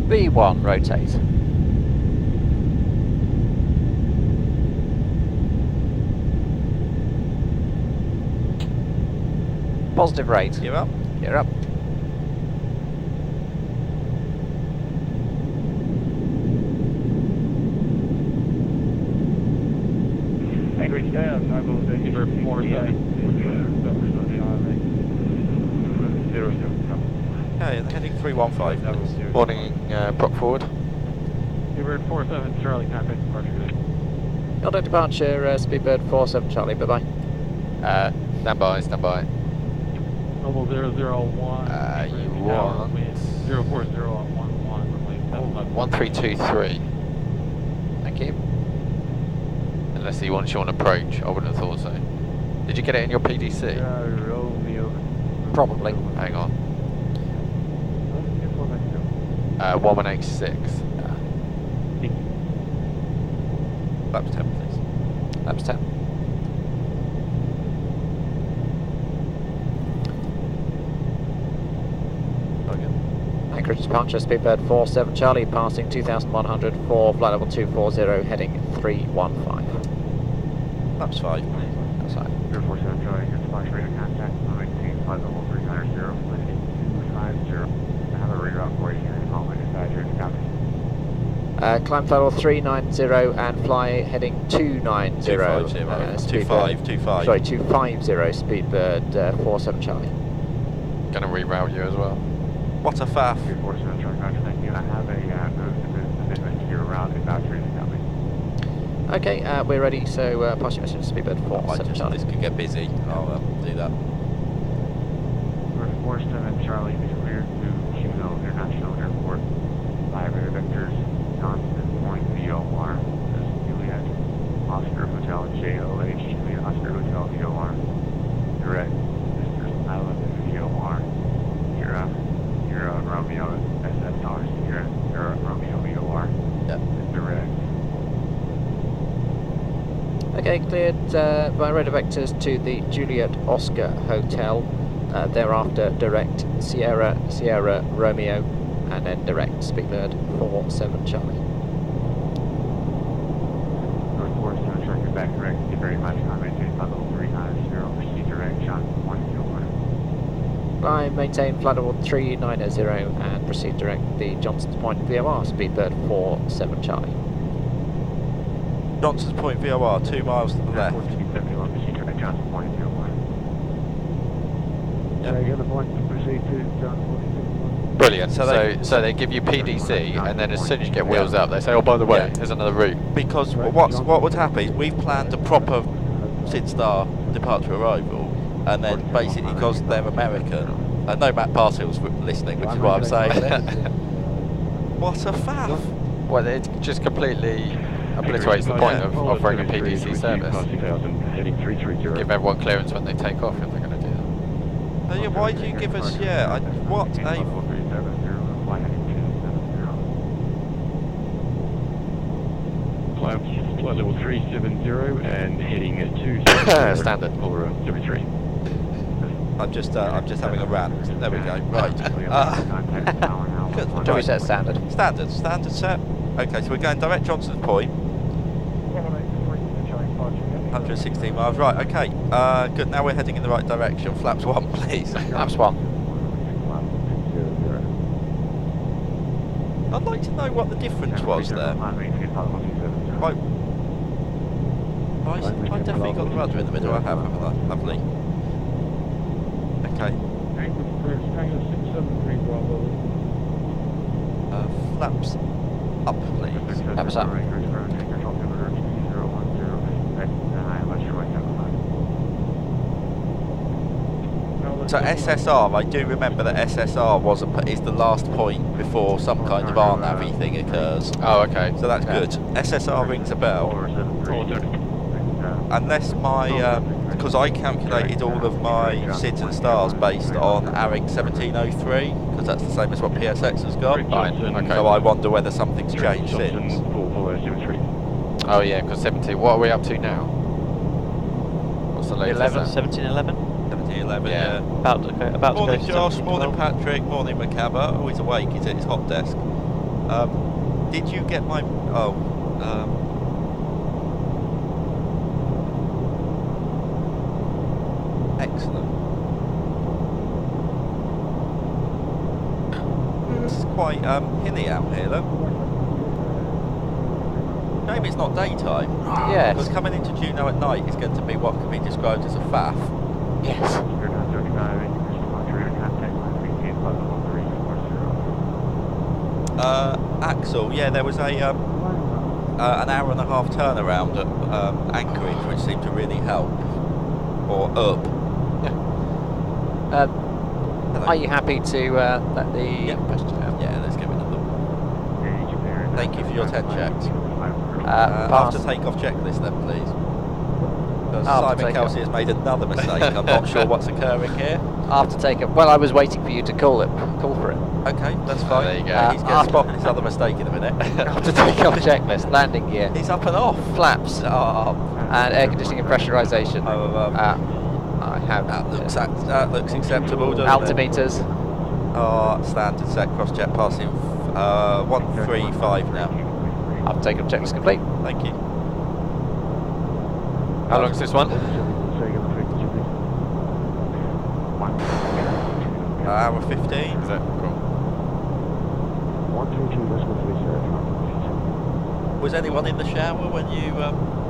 B1, rotate. Positive rate. You're up. You're up. Anchorage down, I will take Speedbird 47. Okay, heading 315. Morning, prop forward. Speedbird 47 Charlie, contact departure. Held at departure, Speedbird 47 Charlie, bye-bye. Stand by, stand by. Level 001. You want 04011. 1323. Thank you. Unless he wants you on approach, I wouldn't have thought so. Did you get it in your PDC? Romeo. Probably. Hang on. 1186. Laps 10, please. Laps 10. Anchorage departure, Speedbird 47 Charlie, passing 2100 for flight level 240, heading 315. Laps 5, please. That's right. 047 Charlie, your departure radar contact, maintain flight level 300, flight 250. I have a reroute for you here in Holland, dispatcher, copy. Climb level 390 and fly heading 290. 250. 25. Sorry, 250 Speedbird 47 Charlie. Gonna reroute you as well. What a faff. 347 Charlie, roger, thank you. I have a amendment to your route, dispatcher, copy. Okay, we're ready, so pass your message to Speedbird I 47 just, Charlie. this could get busy. I'll do that. 47 Charlie is cleared to Juneau International Airport. 5 air vectors, constant point VOR. This is Juliet Oscar Hotel JOH, Juliet Oscar Hotel VOR. Direct, Sisters Island VOR. Okay, cleared by radar vectors to the Juliet Oscar Hotel. Thereafter, direct Sierra Sierra Romeo, and then direct Speedbird 47 Charlie. North 47 Charlie, you're back direct. Get very much. I'm maintain flight level 390. Proceed direct. Johnson Point, View 1. I maintain flight level 390 and proceed direct the Johnson's Point VOR, Speedbird 47 Charlie. Johnson's Point VOR, 2 miles to the left. 1471, proceed direct. Johnson Point, View 1. Brilliant. So So they give you PDC, and then as soon as you get wheels up, they say, "Oh, by the way, there's another route." Because what would happen is we've planned a proper SID-Star departure arrival, and then basically because they're American, I know Matt Parsel's listening, which is why I'm saying this. What a faff! Well, it just completely obliterates the point of offering a PDC service. Give everyone clearance when they take off if they're going to do that. So yeah, why do you give us? Yeah, what a Flight level 370 and heading at 2 Standard. Or 73. I'm just having a rant. There we go. Right. Do we set standard? Standard set. Okay, so we're going direct Johnson's Point. 116 miles. Right. Okay. Good. Now we're heading in the right direction. Flaps 1, please. Flaps 1. I'd like to know what the difference was there. Right. I definitely got the rudder in the middle. I have, haven't I? Lovely. Okay. Flaps up, please. Flaps up. So SSR, I do remember that SSR is the last point before some kind of RNAV thing occurs. Oh, okay. So that's good. SSR rings a bell. Unless because I calculated all of my SIDs and stars based on ARIC 1703, because that's the same as what PSX has got. Fine, okay. So I wonder whether something's changed since. Oh yeah, because 17. What are we up to now? What's the latest? 1711. 1711. Yeah. About to go. Morning, Josh. 1712. Morning, Patrick. Morning, Macabre. Oh, he's awake. He's at his hot desk. Did you get my? Excellent. It's quite hilly out here, though. Maybe it's not daytime. Yes. Because coming into Juneau at night is going to be what can be described as a faff. Yes. Axel, yeah, there was a an hour and a half turnaround at Anchorage, which seemed to really help. Or up. Are you happy to let the question out? Yeah, let's give it a look. Thank you for your 10 checks. Pass. After takeoff checklist then, please. Because After Simon takeoff. Kelsey has made another mistake. I'm not sure what's occurring here. After takeoff. Well, I was waiting for you to call for it. Okay, that's fine. There you go. He's going to spot his other mistake in a minute. After takeoff checklist, landing gear, He's up and off. flaps, Oh, and air conditioning and pressurization. I have that looks acceptable, doesn't it? altimeters. Standard set cross jet passing 135 now. After takeoff checklist complete. Thank you. How long is this one? Hour 15. Is it? Cool. Was anyone in the shower when you?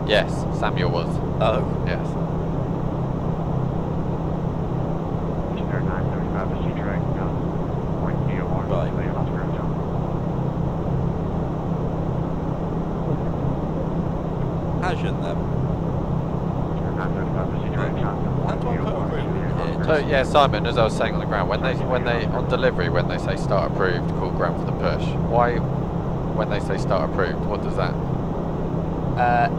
Yes, Samuel was. Oh, Yes. Asian then. How do I put a route in here? So yeah, Simon, as I was saying on the ground, when they on delivery, when they say start approved, call ground for the push. Why, when they say start approved, what does that?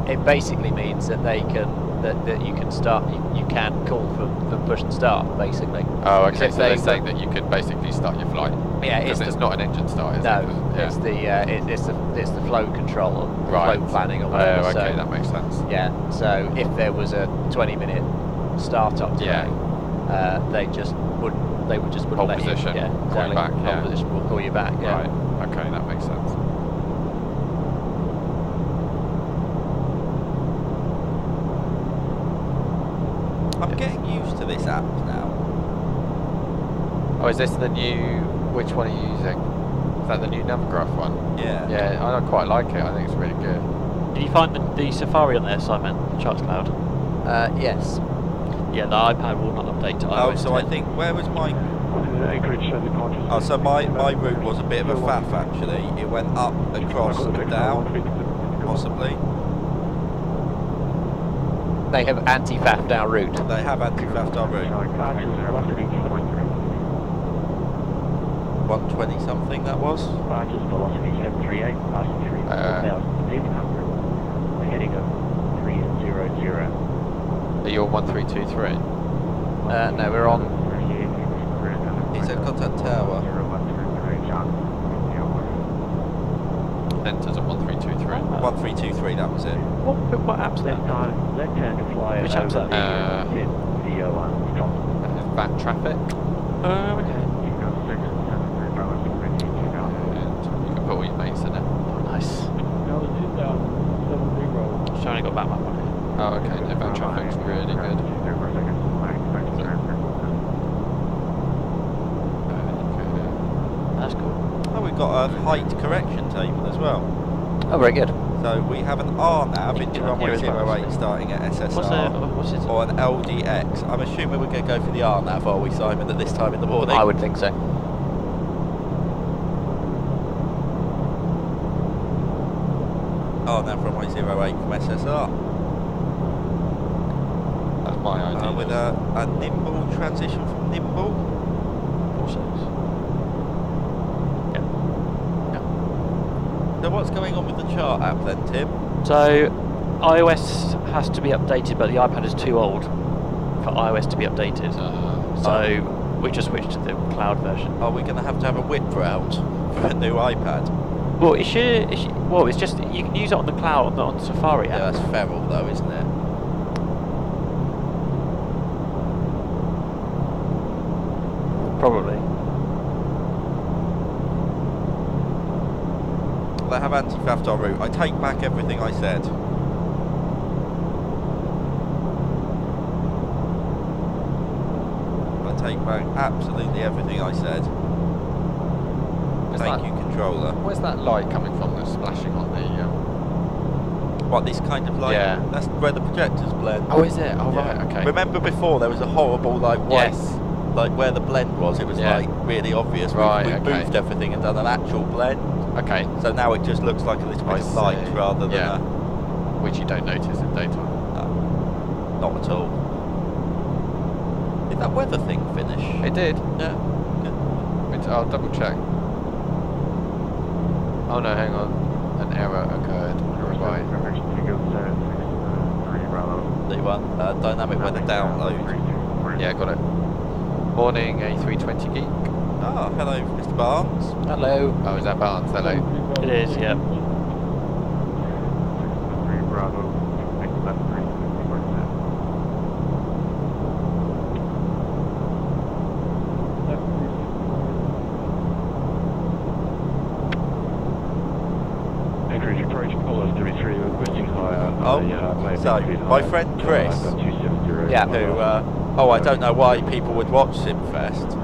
It basically means that they can that you can start. You can call for push and start basically. Oh, okay. If So they're they- saying that you could basically start your flight. Yeah, Because it's not an engine start, is No, it? 'Cause- it's the flow control or Right. flow planning or Oh, whatever. okay, So, that makes sense. yeah, so if there was a 20-minute start-up delay, they would just wouldn't Hold let position, you. Yeah, call you exactly. back, Hold yeah. position, we'll call you back. Yeah. Right. Okay, that makes sense. I'm getting used to this app now. Oh, is this the new? Which one are you using? Is that the new Navigraph one? Yeah. Yeah, I quite like it. I think it's really good. Did you find the Safari on there, Simon? Charts Cloud? Yes. Yeah, the iPad will not update to Oh, iOS so I 10. think, where was my... Anchorage departure. Oh, so my route was a bit of a faff actually. It went up, across and down, possibly. They have anti-faff down route. They have anti-faff our route. 120 something that was. Departures velocity 738, passing 4,800. Heading of 300. Are you on 1323? No, we're on. It's at contact tower. Enters at 1323. 1323, that was it. What app's that? Left turn to fly Which app's over that? the drop. Back traffic. Oh, okay. And you can put all your mates in it. Oh, nice. I've only got Batman on it. Oh, okay. No, back traffic's really good. That's cool. Oh, we've got a height correction table as well. Oh, very good. So we have an R nav into Yeah, here as well. runway 08 starting at SSR. What's it? Or an LDX. I'm assuming we're going to go for the R nav, are we, Simon, at this time in the morning? I would think so. R nav runway 08 from SSR. That's my idea. With a nimble transition from nimble. So what's going on with the chart app then, Tim? So, iOS has to be updated, but the iPad is too old for iOS to be updated. So, we just switched to the cloud version. Are we going to have a whip route for a new iPad? Well, it's just, you can use it on the cloud, on the Safari Yeah, app. that's feral though, isn't it? Probably. They have anti-theft en route. I take back everything I said. I take back absolutely everything I said. Thank you, controller. Where's that light coming from that's splashing on the... What, this kind of light? Yeah. That's where the projectors blend. Oh, is it? Oh, Yeah. right, okay. Remember before there was a horrible like white, Yes. like where the blend was, it was Yeah. like really obvious. Right, we okay. moved everything and done an actual blend. Okay. So now it just looks like a little bit of light see. rather than Yeah. Which you don't notice in daytime. not at all. Did that weather thing finish? It did. Yeah. Good. I'll double check. Oh no, hang on. An error occurred. Right. D1, dynamic weather download. Yeah, got it. Morning, A320 Geek. Oh, hello, Mr. Barnes. Hello. Oh, is that Barnes? Hello. It is, yeah. Anchorage approach, Apollo 33, requesting higher. So, my friend Chris, Yeah. who, I don't know why people would watch Simfest,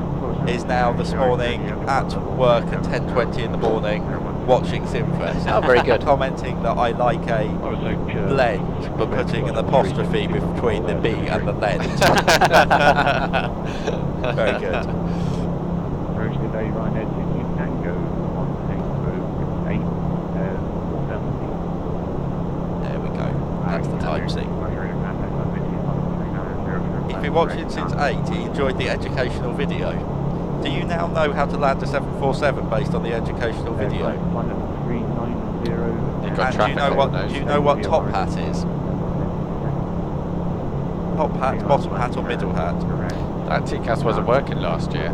is now this morning at work at 10:20 in the morning watching Simfest. Oh, very good. Commenting that I like a blend, but putting an apostrophe between the B and the lend. Very good. Approach the day Ryanair 60 Tango on Tango 8, 470. There we go. That's the type C. He's been watching since 8. He enjoyed the educational video. Do you now know how to land a 747 based on the educational video? You got And do traffic you know on what? those. Do you know what top hat is? Top hat, bottom hat, or middle hat? That TCAS wasn't working last year.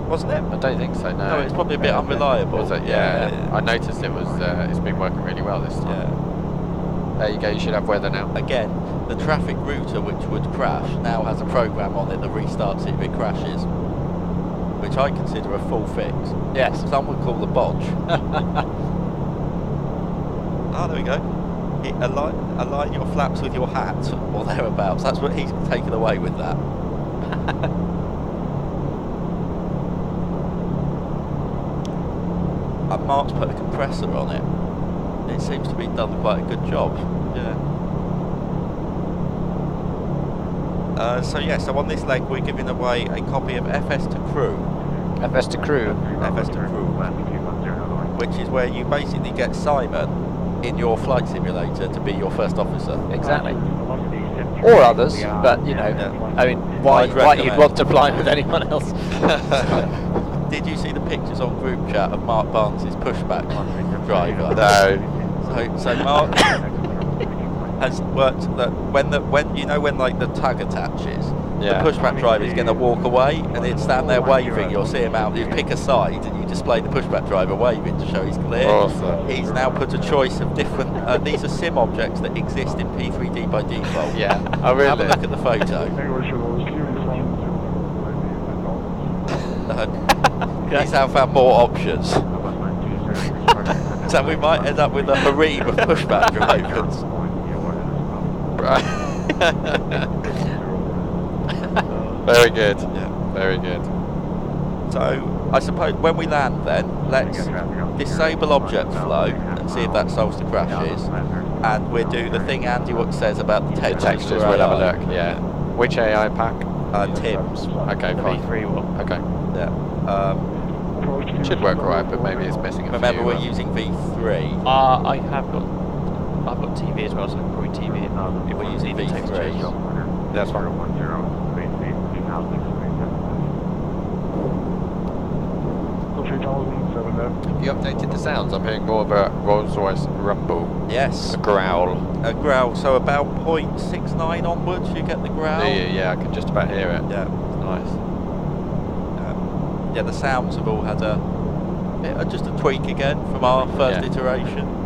Wasn't it? I don't think so, no. No, it's probably a bit unreliable. Was it? Yeah. I noticed it was, it's been working really well this time. Yeah. There you go, you should have weather now. Again, the traffic router, which would crash, now has a program on it that restarts it if it crashes, which I consider a full fix. Yes. Some would call a botch. Ah, there we go. Align your flaps with your hat, or thereabouts. That's what he's taken away with that. And Mark's put a compressor on it. It seems to be done quite a good job. Yeah. So on this leg we're giving away a copy of FS to Crew. FS to crew. FS to Crew, which is where you basically get Simon in your flight simulator to be your first officer. Exactly. Or others, but you know, Yeah. I mean, why I'd you'd recommend. want to fly with anyone else? Did you see the pictures on group chat of Mark Barnes' pushback driver? No. So Mark has worked that when like the tug attaches, Yeah. the pushback driver is going to walk away and he'd stand there waving. You'll see him out. You pick a side and you display the pushback driver waving to show he's clear. Awesome. He's now put a choice of different. These are sim objects that exist in P3D by default. Yeah. Oh, really? Have a look at the photo. He's now found more options. So we might end up with a harem of pushback drivers. Right. Very good. Yeah. Very good. So I suppose when we land then, let's disable object flow and see if that solves the crashes. And we'll do the thing Andy says about the The textures. textures, we'll have a look. Yeah. Which AI pack? Tim's. Okay, The fine. V3 one. Okay. Yeah. Should work alright, but maybe it's missing a Remember, few. we're using V3. I've got TV as well, so probably TV. If We're using the textures. V3. That's fine. Have you updated the sounds? I'm hearing more of a Rolls-Royce rumble. Yes. A growl. A growl. So about 0.69 onwards, you get the growl. Yeah, I can just about hear it. Yeah. Nice. Yeah, the sounds have all had just a tweak again from our first iteration.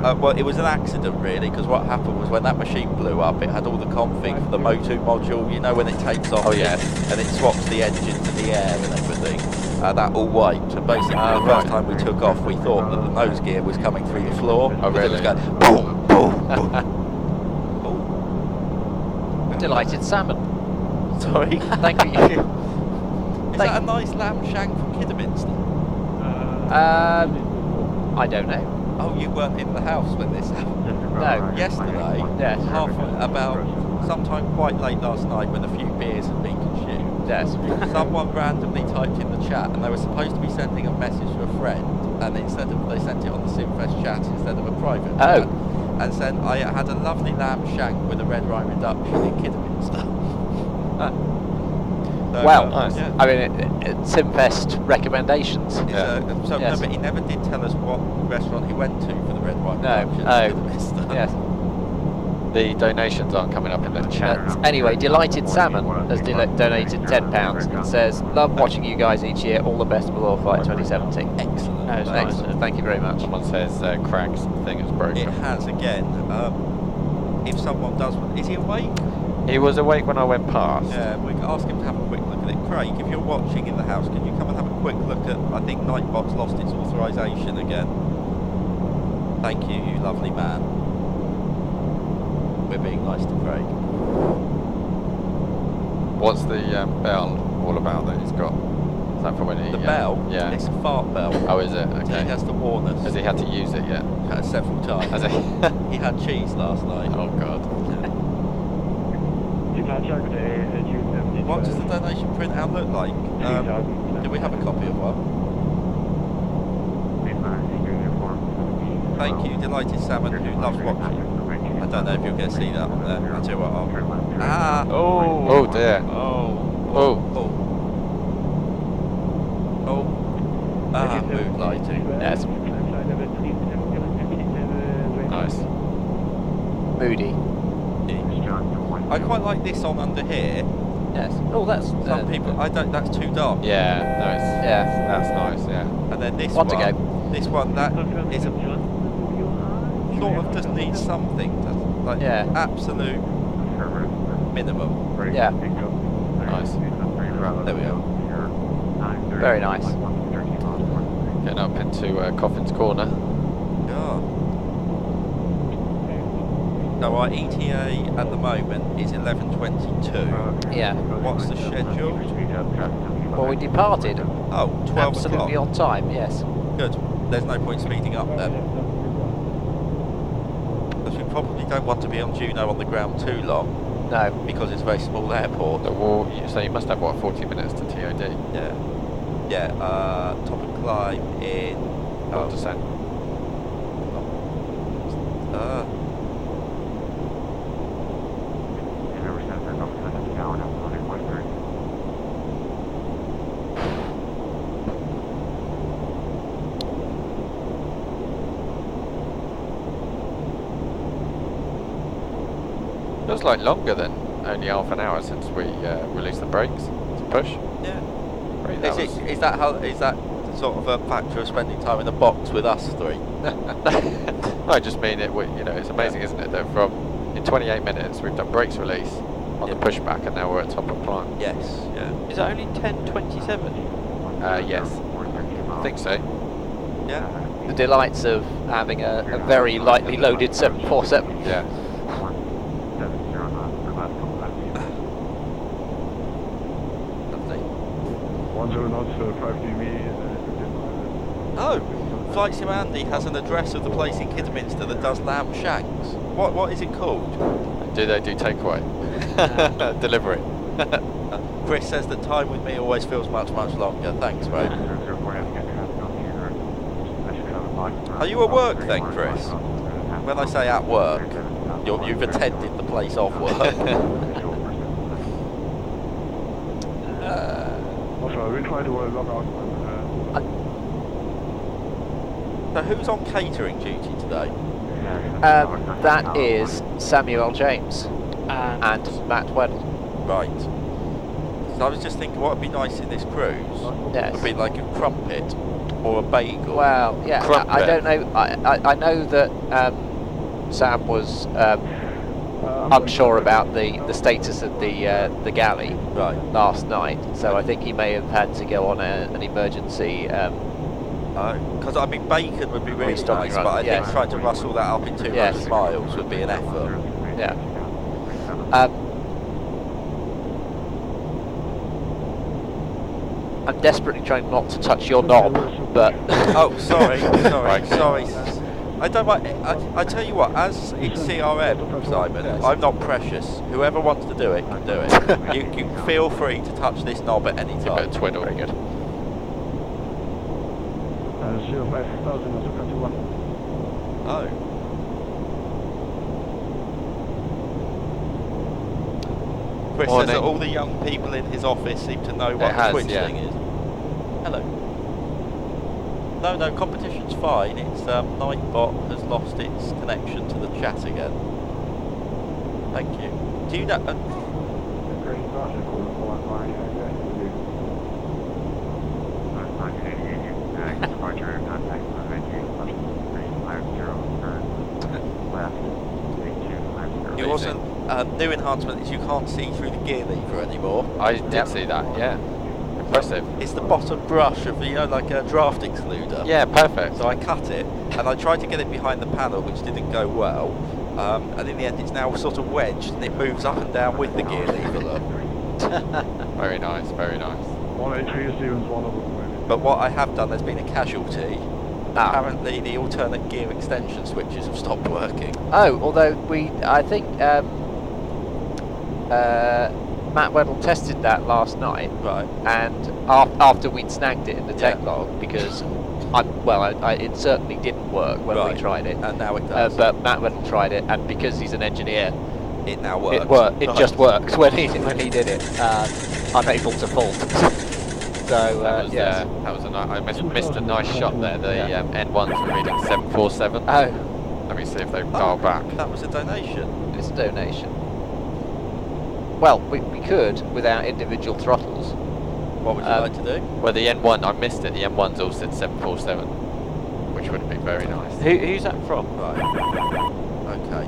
Well, it was an accident really, because what happened was when that machine blew up, it had all the config for the Motu module, you know, when it takes off. Oh, yeah. And it swaps the engine to the air and everything. That all wiped, and basically the first time we took off, we thought that the nose gear was coming through the floor. Oh, because really? It was going boom, boom, boom. Delighted salmon. Sorry. Thank you. Is that a nice lamb shank from Kidderminster? I don't know. Oh, you weren't in the house when this happened? No. Yesterday, Yes. about sometime quite late last night when a few beers had been consumed, Yes. someone randomly typed in the chat and they were supposed to be sending a message to a friend, and they sent it on the Simfest chat instead of a private chat, and said, I had a lovely lamb shank with a red wine reduction in Kidderminster. So, Well, nice. yeah. I mean, Simfest recommendations. Yeah. So Yes. no, but he never did tell us what restaurant he went to for the red wine No. reduction Oh. in Kidderminster. Yes. The donations aren't coming up in the chat. Anyway, Delighted Salmon has donated £10 and says, love watching you guys each year. All the best with Worldflight 2017. Excellent. No, it's nice. Excellent. Thank you very much. Someone says Craig's thing is broken. It has again. If someone does, is he awake? He was awake when I went past. Yeah, we can ask him to have a quick look at it. Craig, if you're watching in the house, can you come and have a quick look at? I think Nightbot's lost its authorization again. Thank you, you lovely man. We're being nice to Craig. What's the bell all about that he's got? Is that for when he... The bell? Yeah. It's a fart bell. Oh, is it? He Okay. has to warn us. Has he had to use it yet? Several times. Has he? He had cheese last night. Oh, God. What does the donation printout look like? Do we have a copy of one? Thank you, Delighted Salmon, who loves watching. I don't know if you'll get to see that on there. I'll tell you what, Oh, dear. Oh. Oh. Oh. Mood lighting. Yes. Nice. Moody. I quite like this on under here. Yes. Oh, that's Some people, I don't. That's too dark. Yeah, no, it's, Yeah. that's nice, yeah. And then this Want to one, go? this one that is a sort of just needs something, like Yeah. absolute minimum. Yeah. Nice. There we go. Very nice. Getting up into Coffin's Corner. Yeah. No, our ETA at the moment is 11:22. Yeah. What's the schedule? Well, we departed Oh, 12 absolutely o'clock. on time. Yes. Good. There's no point speeding up then. Because we probably don't want to be on Juneau on the ground too long, No. because it's a very small airport. So you must have, what, 40 minutes to TOD? Yeah. Yeah, top and climb in... Oh, descent. Feels like longer than only half an hour since we released the brakes to push. Yeah. Right, Is that sort of a factor of spending time in the box with us three? I just mean it. You know, it's amazing, isn't it? That in 28 minutes we've done brakes release on the pushback, and now we're at top of climb. Yes. Yeah. Is it only 10:27? Yes, I think so. Yeah. The delights of having a very lightly loaded 747. Yeah. Lovely. 10 knots, 5 DB. Oh, Flight Sim Andy has an address of the place in Kidderminster that does lamb shanks. What is it called? Do they do takeaway? Delivery. Chris says that time with me always feels much longer. Thanks, mate. Are you at work then, Chris? When I say at work, you've attended the place of work. We try to log out. So who's on catering duty today? That is Samuel James and Matt Weddle. Right. So I was just thinking what would be nice in this cruise Yes. would be like a crumpet or a bagel. Well, yeah. Crumpet. I don't know. I know that Sam was unsure about the status of the galley Right. last night, so I think he may have had to go on an emergency. Because I mean bacon would be really Restocking nice, run, but I yes. think trying to rustle that up in 200 Yes. miles would be an effort. Yeah. I'm desperately trying not to touch your knob, but Oh, sorry. Okay. I don't mind. I tell you what, as it's CRM, Simon, I'm not precious. Whoever wants to do it can do it. you feel free to touch this knob at any Give it a time. twiddle. very good. 05,000, Oh. Chris says that Morning. all the young people in his office seem to know what It the has, Twitch yeah. thing is. Hello. No, competition's fine. It's Nightbot has lost its connection to the chat again. Thank you. Do you know? You also new enhancement is you can't see through the gear lever anymore. I did see that, yeah. Impressive. It's the bottom brush of like a draft excluder. Yeah, perfect. So I cut it and I tried to get it behind the panel, which didn't go well. And in the end, it's now sort of wedged and it moves up and down with the gear lever. Look. Very nice, very nice. 183 Stevens, 1 over. But what I have done, there's been a casualty. Apparently, the alternate gear extension switches have stopped working. Oh, although I think Matt Weddle tested that last night, Right. and after we'd snagged it in the tech log, because it certainly didn't work when Right. we tried it. And now it does. But Matt Weddle tried it, and because he's an engineer, it now works. It just worked when he did it. Unable to fault. So That was yes. that was I missed a nice shot there. The N1s were reading 747. Oh, Let me see if they dial back. That was a donation. it's a donation. Well, we could without individual throttles. What would you like to do? Well, the N1, I missed it. The N1's all said 747, which would have been very nice. Who's that from? Right. Okay.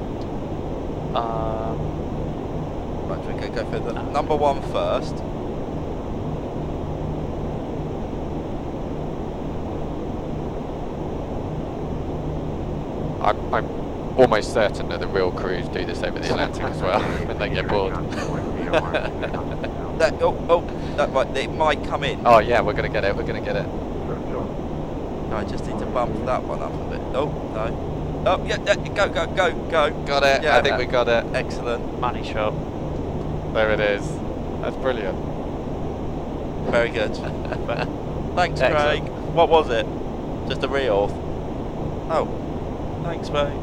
Right, we can go for the number one first. I'm almost certain that the real crews do this over the Atlantic as well when they get bored. Right, it might come in. Oh yeah, we're gonna get it. We're gonna get it. I just need to bump that one up a bit. Oh, no. Oh, yeah, go. Got it. Yeah, I think we got it. Excellent. Money shot. There it is. That's brilliant. Very good. Thanks, Excellent. Craig. What was it? Just a reorth. Oh, thanks, mate.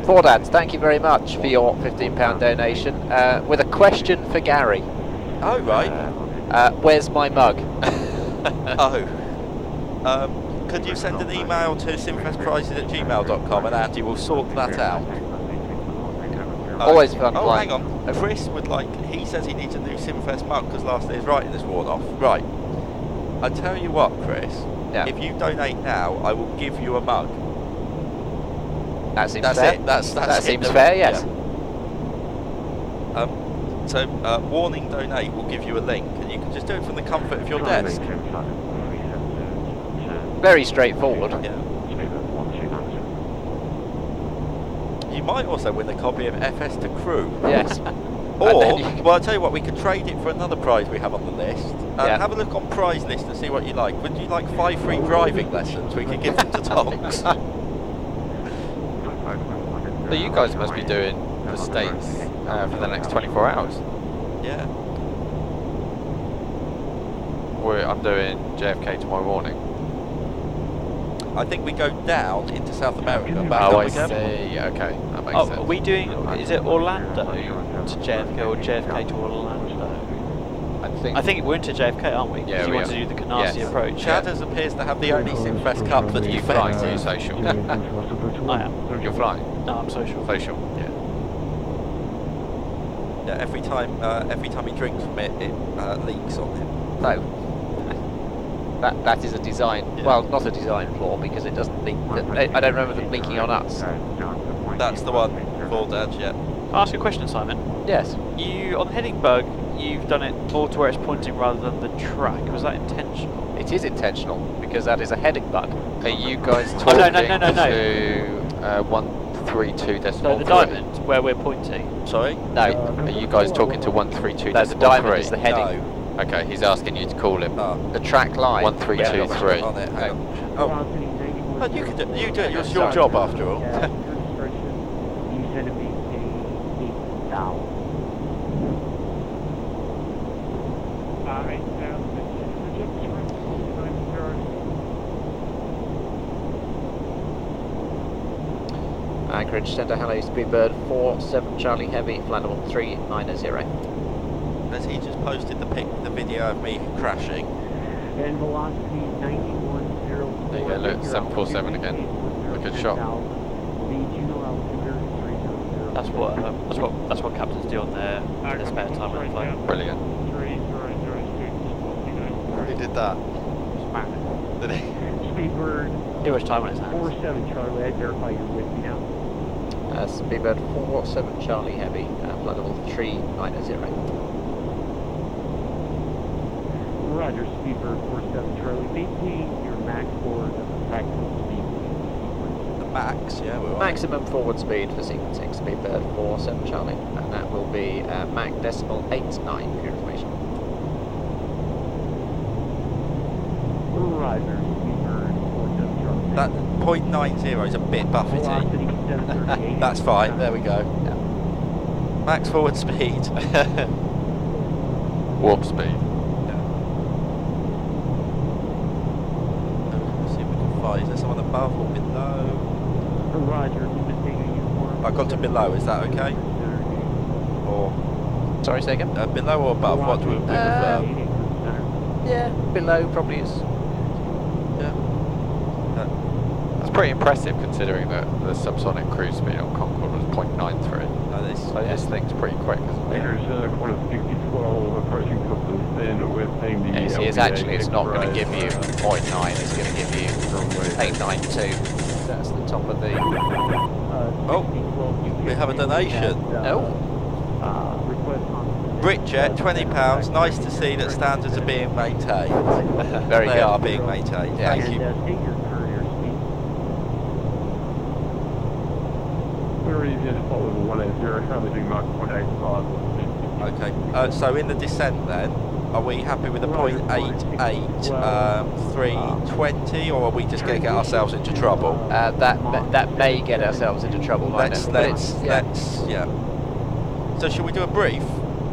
Four Dads, thank you very much for your £15 donation. With a question for Gary. Oh, right. Where's my mug? Could you send an email to simfestprizes@gmail.com and Andy will sort that out? Always fun Oh, flying. hang on. Chris would like, he says he needs a new Simfest mug because last year's writing is worn off. Right. I tell you what, Chris. Yeah. If you donate now, I will give you a mug. That seems That's fair. it. That seems fair, yes. Yeah. So, warning donate will give you a link and you can just do it from the comfort of your desk. Very straightforward. Yeah. You might also win a copy of FS to Crew. Yes. Or, well, I'll tell you what, we could trade it for another prize we have on the list. Yeah. Have a look on prize list and see what you like. Would you like 5 free driving lessons? We could give them to Tonks. So you guys must be doing the States for the next 24 hours. Yeah. I'm doing JFK tomorrow morning. I think we go down into South America. Back Oh, up I again. see. Okay, that makes Oh, sense. are we doing? Is it Orlando to JFK or JFK to Orlando? I think we're into JFK, aren't we? Yeah, Because you we want are. to do the Canarsie Yes. approach. Shadows appears to have the only Simfest Cup that Are you you flying or are you fly. social? I am. You're flying? No, I'm social. Social, yeah. Yeah, every time he drinks from it, it leaks on him. No. That is a design, Yeah. well, not a design flaw because it doesn't leak. I don't remember them leaking on us. That's the one. Full dad, yeah. I'll ask you a question, Simon. Yes. You, on the heading bug, you've done it more to where it's pointing rather than the track. Was that intentional? It is intentional because that is a heading bug. Are you guys Oh, talking no. to 132.3? So the diamond, where we're pointing. Sorry? No. Are you guys talking to 132.3? No, the diamond is the heading. No. Okay, he's asking you to call him. Oh, The track line. 1323. on it, hang on. No. Oh, but you can do it. You do it. It's your job after all. You said to me, down. Anchorage, Centre, hello, Speedbird 47 Charlie Heavy, flammable 390. As he just posted the video of me crashing. And velocity 9104. There you go, look, 747 again. A good shot. The Juneau altimeter 300. That's what captains do on their spare time when they fly. Brilliant. He did that. Did he? Speedbird Too much time on his hands. 47 Charlie, I verify you're with me now. Speedbird 47 Charlie Heavy, flammable 390. Roger, Speedbird 47 Charlie. Maintain your max forward practical speed. The max, yeah, we're on. Maximum forward speed for sequencing Speedbird 47 Charlie, and that will be Mach decimal 89 for your information. Roger, Speedbird 47 Charlie. That .90 is a bit Velocity buffety. 738. That's fine, there we go. Max forward speed. Warp speed. Let's see if we can find. Is there someone above or below? Roger, Limiting uniform. I've gone to below, is that okay? Or Sorry, say again? Below or above? What do we prefer? Yeah, below probably is. Yeah. That's pretty impressive considering that the subsonic cruise speed on Concorde was 0.93. So this thing's pretty quick, isn't it? Anchorage, quarter 6012, approaching Coastal Thin with paying the Yeah, see, it's not going to give you 0.9, it's going to give you 892. That's the top of the... Oh, we have a donation. Oh. Britjet, £20. Nice to see that standards are being maintained. Very They good. are being maintained. Yeah. Thank you. We're easy to follow the 180, currently doing Mark 0.85. Okay, so in the descent then, are we happy with the 0.88, 320, or are we just going to get ourselves into trouble? That may get ourselves into trouble. Let's, yeah. So should we do a brief?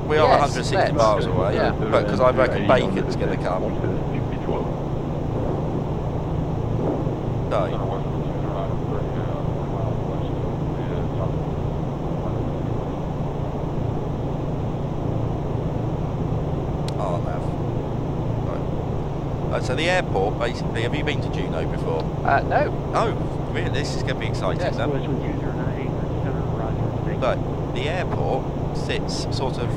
We are Yes, 160 let's. miles away, Yeah. but because I reckon Bacon's going to come. So, so the airport, basically, have you been to Juneau before? No. Oh, really? This is going to be exciting Yes. then. So, the airport sits sort of,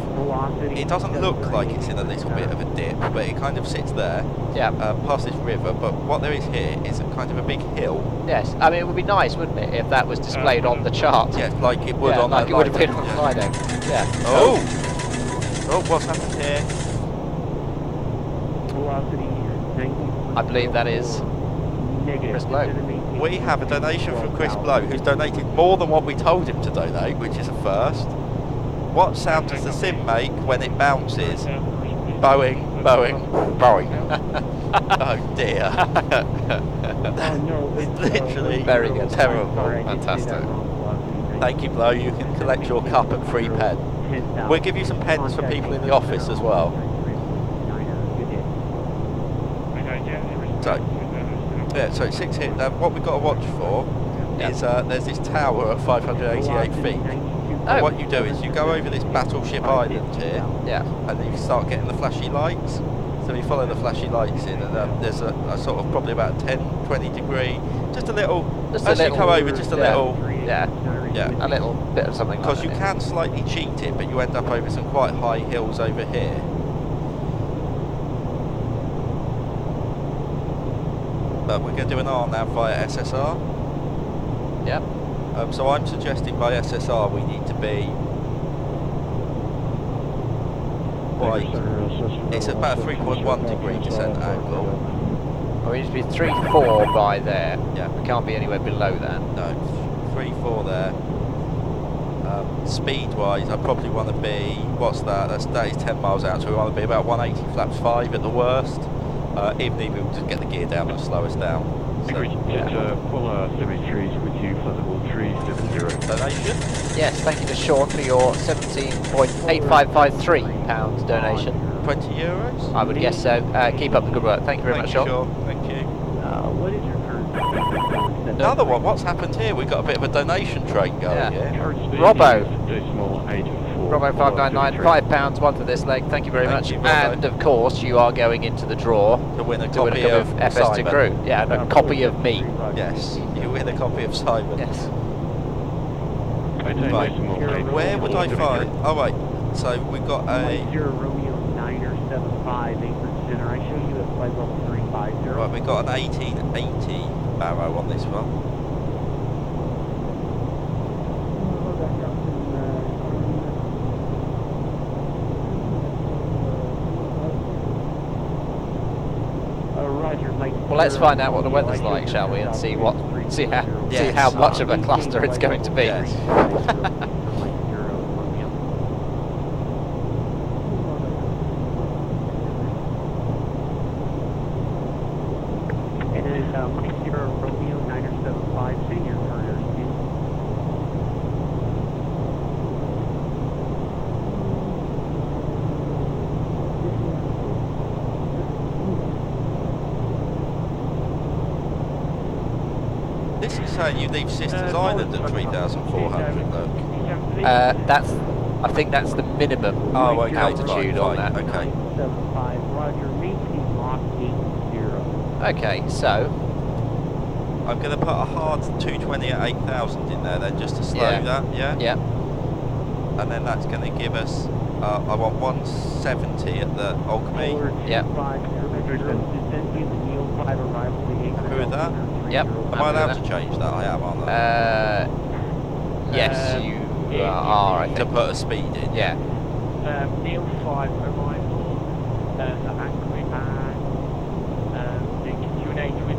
it doesn't look like it's in a little bit of a dip, but it kind of sits there, Yeah. past this river, but what there is here is a kind of a big hill. Yes. I mean, it would be nice, wouldn't it, if that was displayed on the chart? Yeah, like it would Yeah, on like that it would have been Lido, on yeah. Lido. Yeah. Oh! Oh, what's happened here? I believe that is Chris Blow. We have a donation from Chris Blow, who's donated more than what we told him to donate, which is a first. What sound does the sim make when it bounces? Boeing, Boeing, Boeing. Oh dear. It's literally Very good. terrible. Fantastic. Thank you, Blow. You can collect your cup and free pen. We'll give you some pens for people in the office as well. So, yeah, so it's 6 hit. What we've got to watch for is there's this tower at 588 feet. And what you do is you go over this battleship island here, Yeah. and then you start getting the flashy lights. So we follow the flashy lights in, and there's a sort of probably about 10, 20 degree, just a little, as you come over, just a little, Yeah. yeah. A little bit of something like Because you that. can slightly cheat it, but you end up over some quite high hills over here. But we're going to do an RNAV via SSR. Yep. So I'm suggesting by SSR we need to be quite, it's about a 3.1 degree descent angle. Oh, we need to be 3-4 by there. Yeah. We can't be anywhere below that. No, 3-4 there. Speed wise, I probably want to be, what's that? That is 10 miles out, so we want to be about 180 flaps 5 at the worst. Even if we just get the gear down and slow us down. So, Just pull semi-trees with you, flexible trees, 70. donation. Yes, thank you to Sean for your £17.8553 donation. €20. I would guess so. Keep up the good work. Thank you very much, Sean. Thank you. What is your current? Another one. What's happened here? We've got a bit of a donation train going Yeah. here. Robbo. Robbo Robbo599, £5 one for this leg. Thank you very Thank much. you, Robbo. And of course, you are going into the draw To win a to win copy a copy of of FS2 Simon. Crew. Yeah, and a copy of me. Yes, you win a copy of Simon. Yes. Right. Where would I find? Oh wait. So we've got a. Romeo 975 Anchorage Center. I show you at flight level 350. Right, we've got an 1880 Barrow on this one. Well, let's find out what the weather's like, shall we, and see how much of a cluster it's going to be. Yes. And then Mike Sierra Romeo 975 senior courier. This is saying you leave Sisters Island at 3,400 though. That's I think that's the minimum Oh, okay, altitude fine, on that. okay. 975, Roger, maintain lock 80. Okay, so I'm going to put a hard 220 at 8,000 in there then, just to slow Yeah. that, yeah? yeah, And then that's going to give us, I want 170 at the Alchemy. Yep. Who is that? Yep. Am I allowed to change that? I am, aren't I? Yes, you are. I To think. put a speed in. Yeah. Neil 5 arrival, Anchorage and Juneau with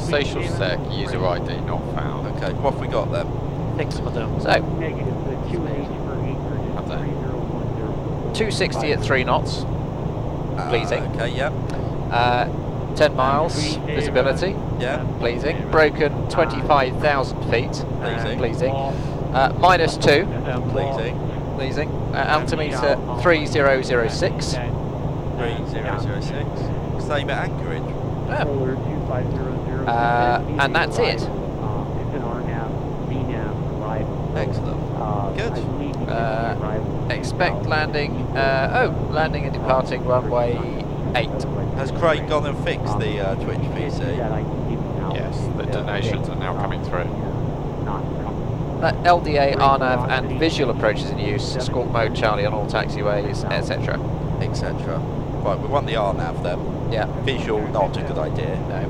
Social sec, user ID not found. Okay, what have we got then? Think some of them. So negative, 2H for Anchorage Have they? 3010. 260 at 3 knots. Pleasing. Okay, yep, 10 miles visibility. yeah, Pleasing. Broken 25,000 feet. pleasing, Pleasing. -2. pleasing. Pleasing. Altimeter 3006. 3006. Same at Anchorage. Yeah. Polar 2500. And that's it. It's an RNAV, VNAV arrival. Excellent. Good. I believe you Expect landing. Landing and departing runway 8. Has Craig gone and fixed the Twitch PC? Yes, the donations are now coming through. LDA, RNAV, and visual approaches in use. Squawk mode, Charlie on all taxiways, etc. Etc. Right, we want the RNAV then. Yeah. Visual, not a good idea. No.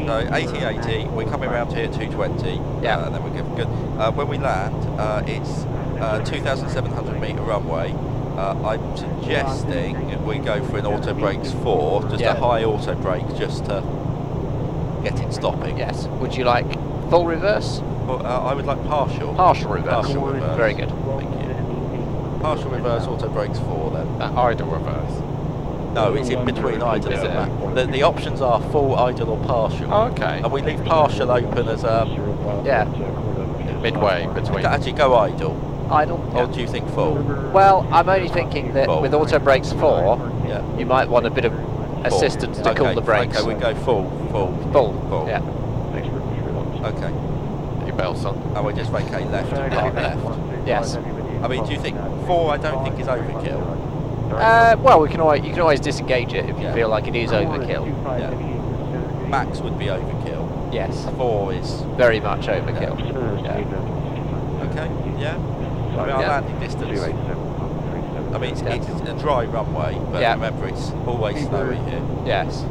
So 8080, we're coming around here at 220. Yeah. And then we're good. When we land, it's 2,700 metre runway. I'm suggesting we go for an auto brakes 4, just Yeah. a high auto brake, just to get it stopping. Yes. Would you like full reverse? But I would like partial. Partial reverse. Partial reverse. Very good. Thank you. Partial reverse, auto brakes 4 then. Idle reverse. No, it's in between idle Is and it? back. The options are full, idle or partial. Oh, okay. And we leave partial open as Yeah. Midway between. actually go idle. Idle? Or do you think full? Well, I'm only thinking that Full. with auto brakes 4, Yeah. you might want a bit of assistance to cool the brakes. Okay, we go full. Full. Full. Yeah. Okay. Your belts on. And we just vacate left and park left. Yes. I mean, do you think 4 I don't think is overkill? Well, you can always disengage it if you Yeah. feel like it is overkill. Yeah. Max would be overkill. Yes. 4 is... Very much overkill. Okay, yeah. I mean, our Yeah. landing distance... I mean, it's a dry runway, but Yeah. remember it's always snowy here. Yes.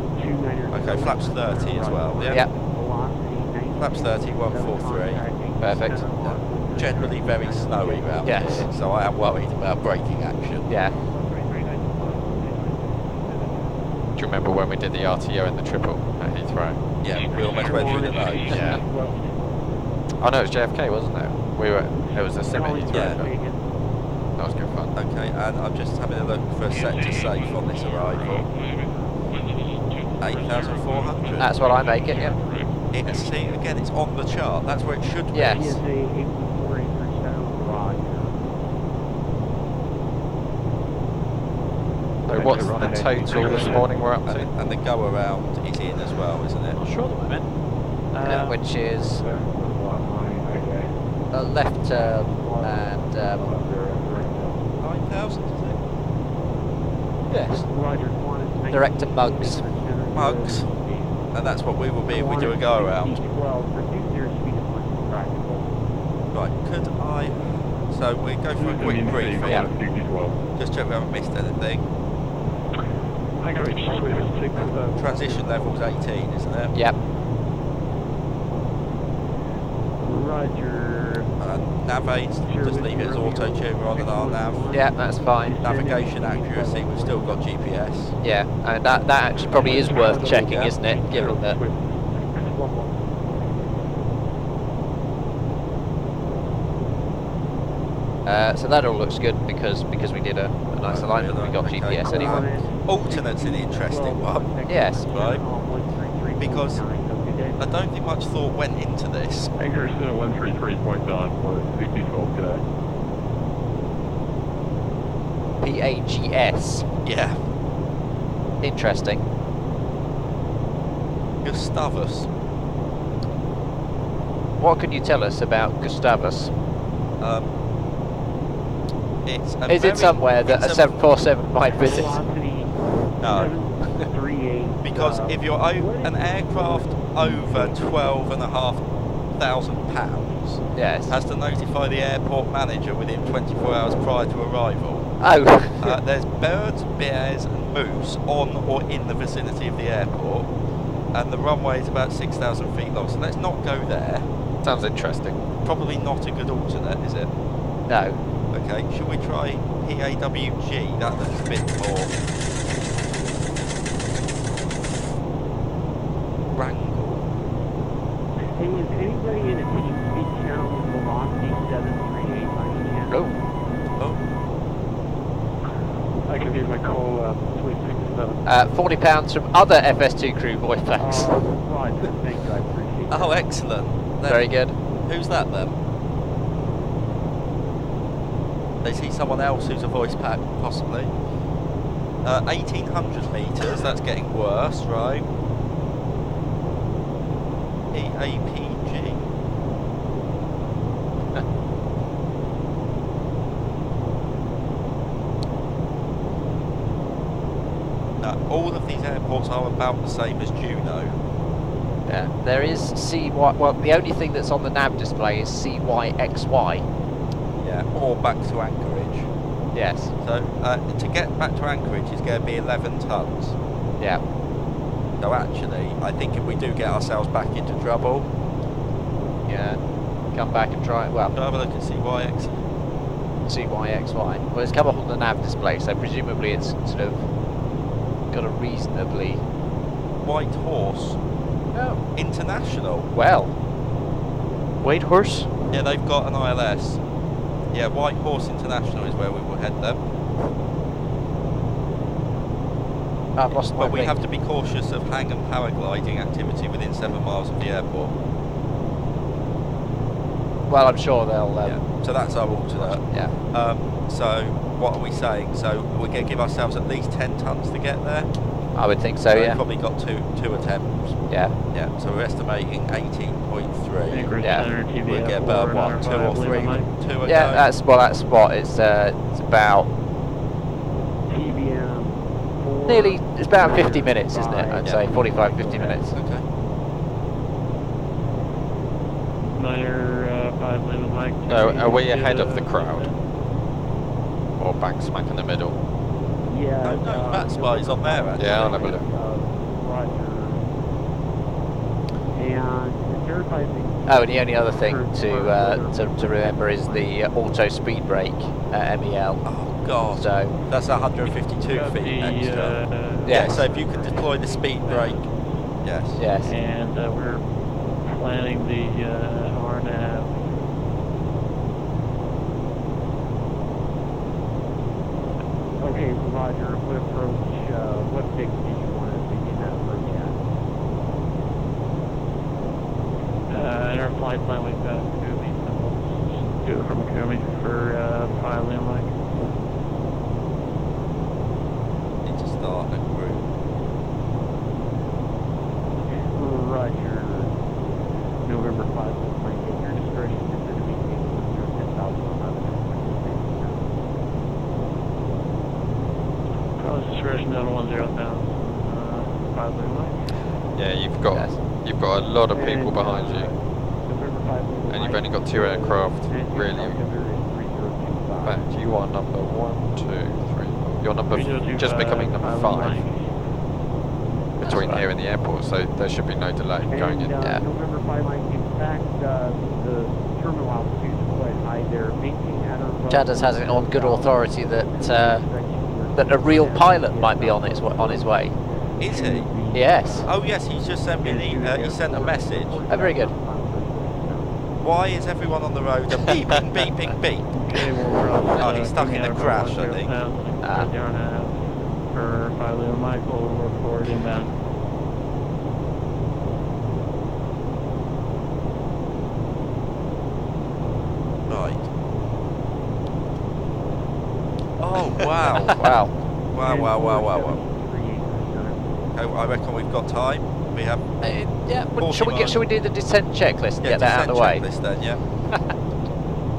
Okay, flaps 30 as well, yeah? Yep. Flaps 30, 143. Perfect. Generally very snowy round Yes. here, so I am worried about braking action. Yeah. Do you remember when we did the RTO in the triple at Heathrow? Yeah, we almost went through the nose. Yeah. Oh no, it was JFK, wasn't it? It was a sim at Heathrow. Yeah. but That was good fun. Okay, and I'm just having a look for a sector safe on this arrival. 8,400. That's what I make it, yeah. It's, see, again, it's on the chart. That's where it should be. Yes. So what's the total this morning we're up to? And the go around is in as well, isn't it? Not sure at the moment. Which is a left turn and 9,000, is yes, direct to Mugs. it? Mugs. And that's what we will be if we do a go around. Right, could I... So we go for a quick briefing. Yeah. Just check we haven't missed anything. Transition level's 18, isn't it? Yep. Roger. Nav aids, just leave it as auto tuner on and our nav. Yeah, that's fine. Navigation accuracy, we've still got GPS. Yeah, and that actually probably is worth checking, isn't it? Given that. So that all looks good because we did a nice alignment. We got GPS anyway. Alternate's an interesting one. Yes. Right. Because I don't think much thought went into this. Anchorage at 133 points on for 6012 today. PAGS. Yeah. Interesting. Gustavus. what can you tell us about Gustavus? It's a Is it somewhere that a it's 747 might visit? Velocity No. 738. Because if you're an aircraft over £12,500 Yes. has to notify the airport manager within 24 hours prior to arrival. Oh. There's birds, bears and moose on or in the vicinity of the airport, and the runway is about 6,000 feet long, so let's not go there. Sounds interesting. Probably not a good alternate, is it? No. Okay, should we try PAWG? That looks a bit more... Wrangle. Hey, is anybody in a team speed channel with velocity 738 by any chance? Oh. Oh, I can hear my call, Sweet 67. £40 from other FS2 crew voice packs. Roger, thank you, I appreciate that. oh excellent. Then Very good. who's that then? They see someone else who's a voice pack, possibly. 1,800 metres, that's getting worse, right? EAPG. Now, all of these airports are about the same as Juneau. Yeah. There is CY. Well, the only thing that's on the nav display is CYXY. Yeah, or back to Anchorage. Yes. So, to get back to Anchorage is going to be 11 tonnes. Yeah. So actually, I think if we do get ourselves back into trouble, Yeah. Come back and try it. Well, we'll have a look at CYX. CYXY. Well, it's come up on the nav display, so presumably it's sort of got a reasonably. White Horse Oh. International. Well. Wade Horse? Yeah, they've got an ILS. Yeah, White Horse International is where we will head them. I've lost my But we ring. have to be cautious of hang and paragliding activity within 7 miles of the airport. Well, I'm sure they'll. Yeah, so that's our alternate. Yeah. So what are we saying? So we're going to give ourselves at least 10 tonnes to get there. I would think so. We've Yeah. probably got two attempts. Yeah. Yeah, so we're estimating 18.3. Anchorage Yeah. Center, TV We'll get F4, about what, 2 or 3? 2 a Yeah. go? That's what it's about. TBM 4. Nearly. It's about 50 minutes, isn't it? I'd Yeah. say 45, 50 minutes. Okay. Niner 5 Lima Mike. So are we ahead of the crowd? Or bang smack in the middle? Yeah. No, Matt Spy's on there, actually. Yeah, I'll have a look. Roger. And verify the... Oh, and the only other thing to remember is the auto speed brake MEL. Oh, God. So That's 152 Got feet the, extra. Yeah. Yeah, so if you could deploy the speed brake. Yes. yes. And we're planning the RNAV. Okay, Roger, what approach, what fix did you want to begin that approach at? In our flight plan, we've got Kumi, so we'll just do it from Kumi for 5 Lima Mike. Need to start a group. Roger. November 5, Mike, at your discretion, is there to be taken under 10,011? Pilot's discretion down to 10,000, 5 Lima Mike. Yeah, Yes. you've got a lot of people And, behind you, November 5, and you've only got 2 aircraft. and Really, in fact, you are number 1, 2, 3. You're just becoming number 5 between right. here and the airport, so there should be no delay going in. Yeah. November 5, Mike, in fact, the terminal altitude is quite high there. Maintain at or above... Chadders has it on good authority that a real pilot might be on his way. Is he? Yes. Oh, yes, he's just sent me he sent a message. Oh, very good. Why is everyone on the road a beeping, beeping, beep? Okay, well, Oh, he's stuck in a crash, I think. Ah. The RNAV for 5 Lima Mike, we'll work forward inbound. Right. Oh, wow. Wow. Wow. Okay, I reckon we've got time. We have Yeah, well, 40 shall we miles. do the descent checklist and Yeah, get that out of the way? descent checklist then, yeah.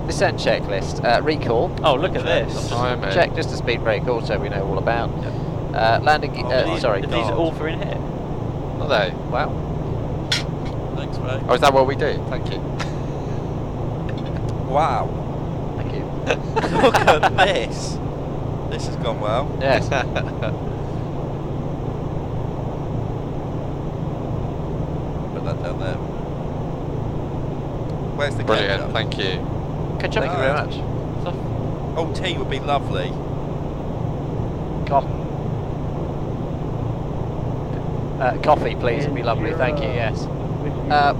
Descent checklist. Recall. Oh, look at Check. this. I'm in. Check just the speed brake auto we know all about. Landing. Oh, my sorry. Are these God. all for in here? Are they? Wow. Thanks, mate. Oh, is that what we do? Thank you. Wow. Thank you. Look at this. This has gone well. Yes. Put that down there. Where's the Brilliant, ketchup? thank you. Ketchup. Thank you very much. Oh, tea would be lovely. Coffee, please. Would be lovely. Thank you. Yes.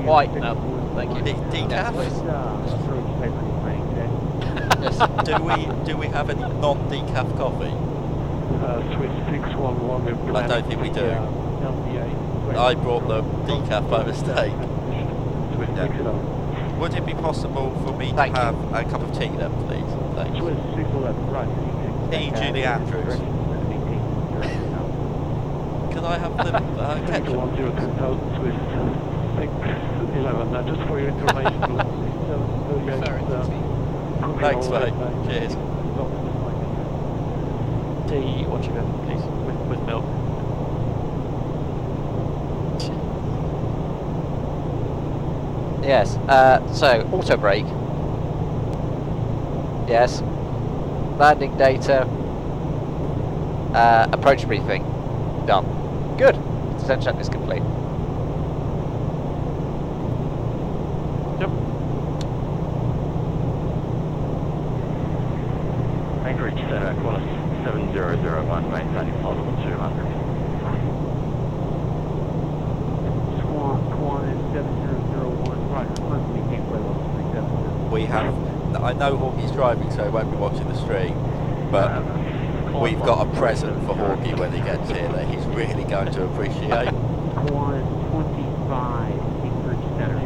White. No. Thank you. Decaf? What approach type are you planning today? Yes. Do we have any non-decaf coffee? Swiss 611. I don't think we do. LPA. I brought the decaf by mistake. Swiss Yeah. 611. Would it be possible for me Thank to you. have a cup of tea then, please? Thanks. Swiss 611, Roger. Hey, Julie Andrews. Can I have the ketchup? 10,000 Swiss 611. Just for your information. Thanks, mate. Cheers. Tea, what sugar, please, with milk. Yes. So auto brake. Yes. Landing data. Approach briefing. Done. Good. Descent checklist complete. Anchorage Center, course 7001, maintaining possible 200. Swan is 7001, Roger. Maintain flight level 37. We have. I know Hawkey's driving, so he won't be watching the stream, but we've got a present for Hawkey when he gets here that he's really going to appreciate. Swan 25, Anchorage Center.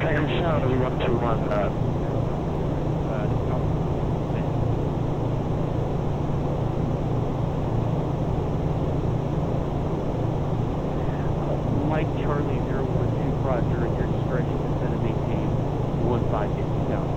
Anchorage Center, 121. Mike Charlie 012, Roger, at your discretion, descend and maintain 1550 down.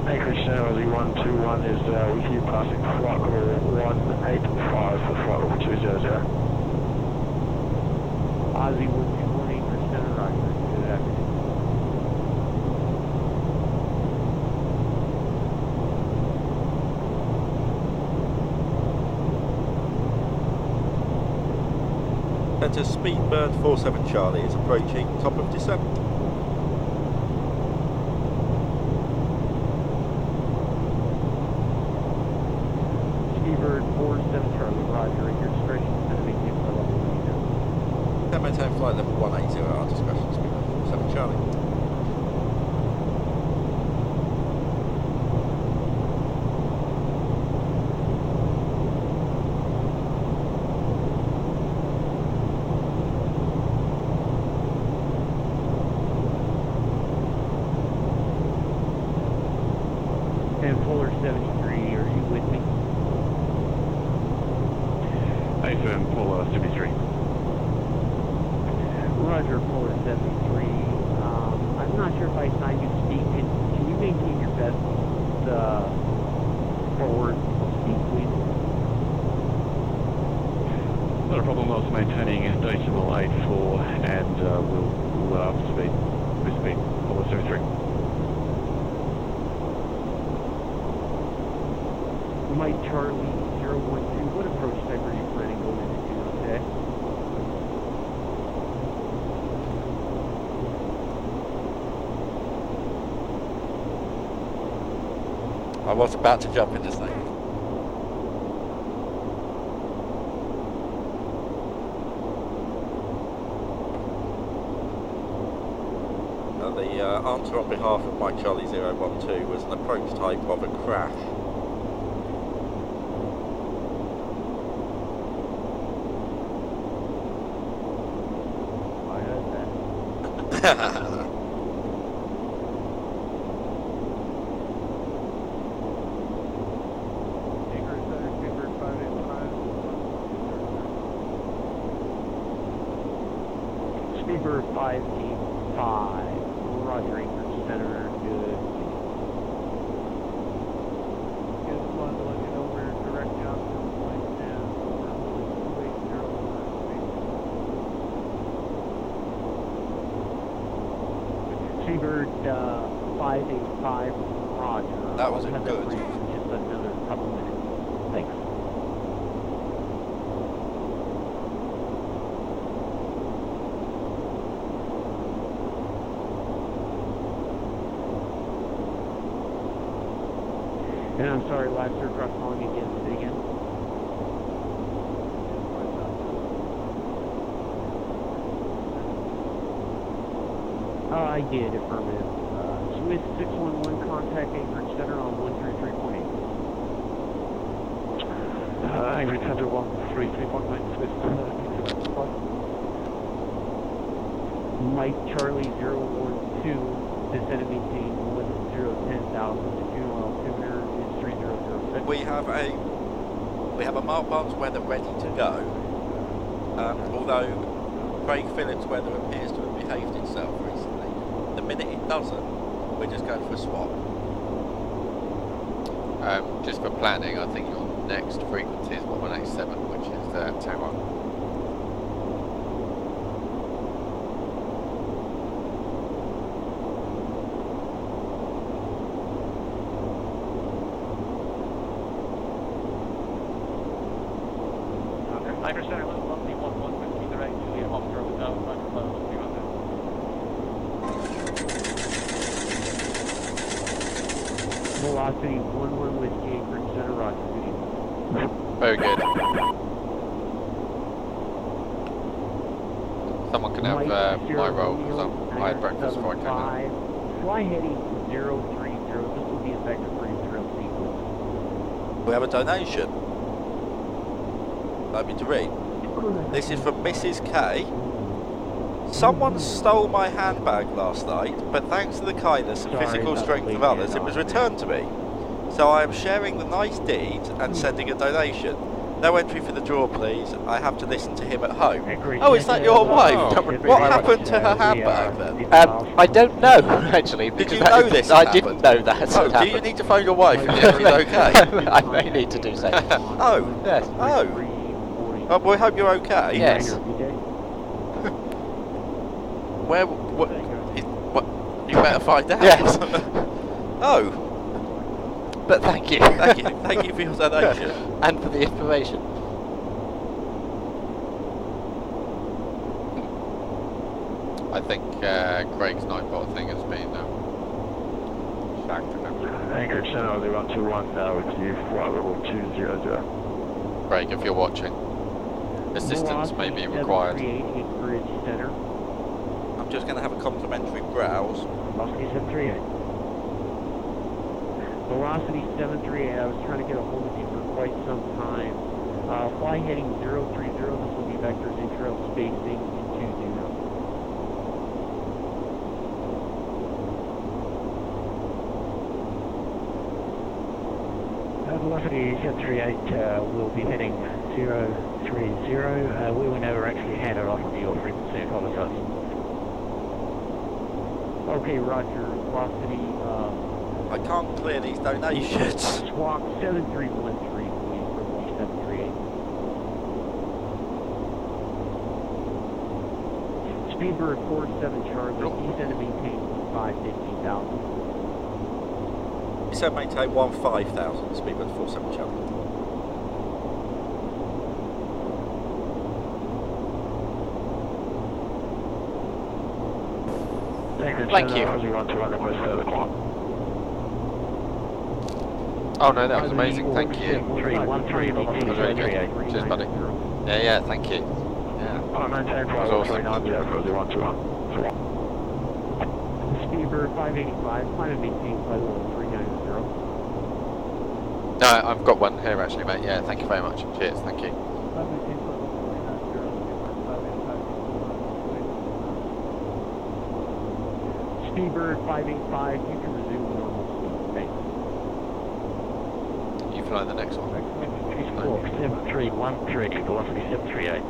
Anchorage Center, 121 is with you passing flight level 185 for flight level 200. Ozzy 121, Anchorage Center, Roger. Good afternoon. Enter Speedbird 47 Charlie is approaching top of descent. Speedbird 47 Charlie, Roger, at your discretion, descend and maintain flight level 30. Maintain flight level 180 at our discretion, Speedbird 47 Charlie. And Fuller 73, are you with me? A-firm, Paul 73. Roger, Fuller 73. I'm not sure if I assigned you to speak. Can you maintain your best forward speed, please? Not a problem, I was maintaining decimal 84 and we'll up speed, with speed, Paul 73. Mike Charlie 012, what approach type are you planning going into Juneau today? I was about to jump in this thing. The answer on behalf of Mike Charlie 012 was an approach type of a crash. I heard that. Anchorage Center, Speedbird 585. Speedbird 585. Roger, Anchorage Center, good. Just wanted to let you know we're direct down to the flight now. We're 280 Seabird 585, Roger. That was I'll have good. for you in just another couple minutes. Thanks. And I'm sorry, last aircraft calling again. Say again. I did, affirmative. Swiss 611, contact Anchorage Center on 133.8. Anchorage Center 133.9, Swiss. Mike Charlie 012, descend and maintain 110,000 to Juneau altimeter is 3006. We have a Mark Barnes weather ready to go. Although Craig Phillips weather appears to have behaved itself recently. The minute it doesn't, we're just going for a swap. Just for planning, I think your next frequency is 1187, which is Tower. Anchorage Center, level 1C11, direct, Juliet, Officer, without, Roger, close, be on that. Velocity 11 Whiskey, Anchorage Center, Roger. Good evening. Very good. Someone can have my role because I had breakfast before I came out. Fly heading 030. This will be effective for your trail sequence. We have a donation. Like me to read. This is from Mrs. K. Someone stole my handbag last night, but thanks to the kindness and Sorry physical about strength the of late others, it was returned to me. So I am sharing the nice deed and sending a donation. No entry for the draw, please. I have to listen to him at home. Oh, is that your wife? What happened to her handbag then? I don't know, actually. Did Because you know this I had didn't happened? know that. Oh, had do you happened. need to phone your wife and check she's okay? I may need to do so. Oh, Yes. oh. Well, we hope you're okay. Yes. Where? What? You better find out. Yes. Oh, But thank you. thank you for your donation. And for the information. I think Craig's Nightbot thing has been shagged and everything. Anchorage Center 0121, now with you, flight level 200. Craig, if you're watching, assistance may be required. Anchorage Center. I'm just going to have a complimentary browse. Velocity 738. Velocity 738. I was trying to get a hold of you for quite some time. Fly heading 030. This will be vectors intrail spacing into Juneau. Velocity 738 will be heading 030. We will never actually hand it off to your frequency, I apologize. Okay, Roger. Velocity I can't clear these donations. squawk 7313 please for 738. Speedbird 47 Charlie, descend to maintain 15,000. You said maintain 15,000, Speedbird 47 Charlie. Thank you. Oh no, that was amazing, thank you. 313, That was really good. Cheers, buddy. Yeah, thank you. Yeah. That was awesome. Speedbird 585, climb and maintain flight level 390. No, I've got one here actually, mate. Yeah, thank you very much. Cheers, thank you. Speedbird 585, you can resume normal speed. Thanks. You fly the next one. Squawk 7313, velocity 738. I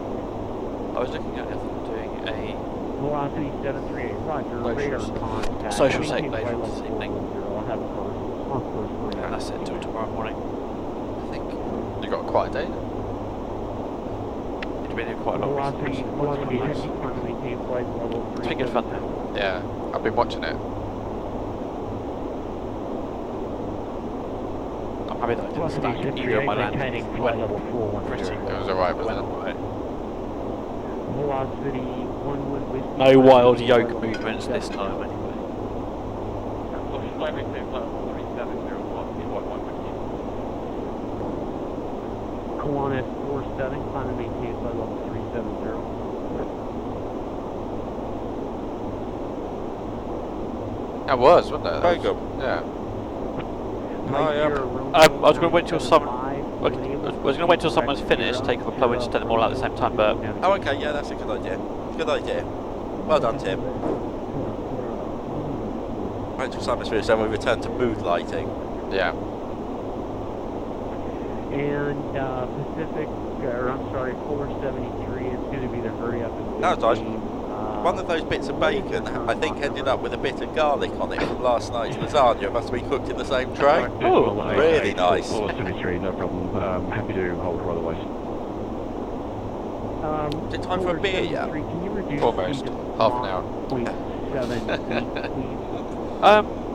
was looking at doing a Velocity 738, roger, radar contact. social Maintain safe flight later level this evening. 410. I'll have a course. On course for and that's it until tomorrow morning. I think You got quite a day. it's been quite a long Velocity, velocity nice. 50, climb and maintain flight level 3. It's been good fun though. Yeah, I've been watching it. I'm happy that I didn't Velocity stack either of 58, my landings. maintaining It flight went level 410. pretty It was alright, It wasn't went it? alright. Velocity 11 whiskey. No wild yoke movements this time anyway. Fly maintain flight level 370, velocity 1150. Kiwanis 47, climb and maintain flight level 370. It was, wasn't it? Very good. Yeah. I was going to wait till someone. I was going to wait till someone's finished, take off a plug and set them all out at the same time, but Oh, okay, yeah, that's a good idea. Good idea. Well done, Tim. Right till Simon's finished, then we return to mood lighting. Yeah. And Pacific, or I'm sorry, Polar 73 is going to be the hurry up and wait. That was nice. game. One of those bits of bacon, I think, ended up with a bit of garlic on it from last night's lasagna. It must have been cooked in the same tray. Oh, really nice. Polar 73, no problem. Happy to hold for otherwise. Is it time for a Polar beer yet? 73, can you reduce Almost. speed to Half an hour. 0.78, please?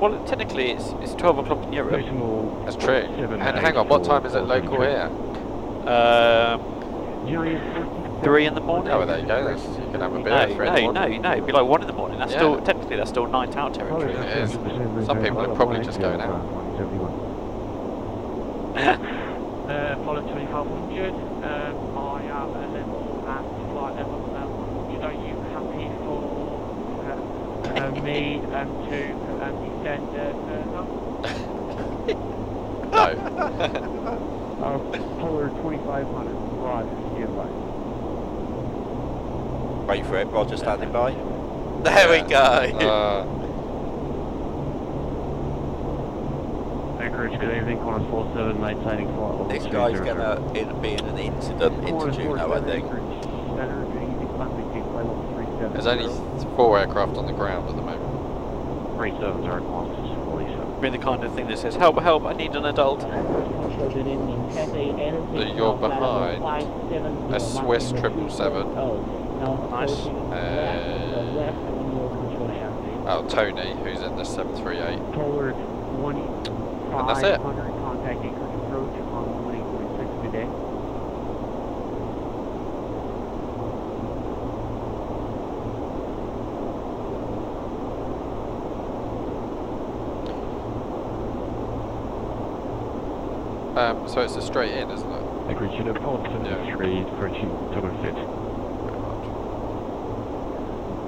well, technically it's 12 o'clock in Europe. Decimal That's true. 7, And hang on, what time is it local here? Giant 3 in the morning. Oh, well, there you go. That's, you can have a beer No, at 3 in the morning. it'd be like 1 in the morning. That's Yeah. still technically that's still night out territory. It is. Some people are probably just going out. Apollo 2500, I am a level at flight level. Are you happy for me to descend further? No. Polar 2500, Roger, stand by. Wait for it, Roger standing by. There we go. Anchorage, good evening. Kiwanis 47, night sighting flight level This guy's 200. gonna be in an incident into Juneau, I think. There's only 4 aircraft on the ground at the moment. 37 are Kiwanis, Lisa. Be the kind of thing that says, help, help, I need an adult. So you're behind a Swiss 777. Nice. Oh, Tony, who's in the 738. Polar And that's it. 2500, contact Anchorage approach on 18.6 today. So it's a straight in, isn't it? Anchorage, you know, Polar 73, approaching total fit.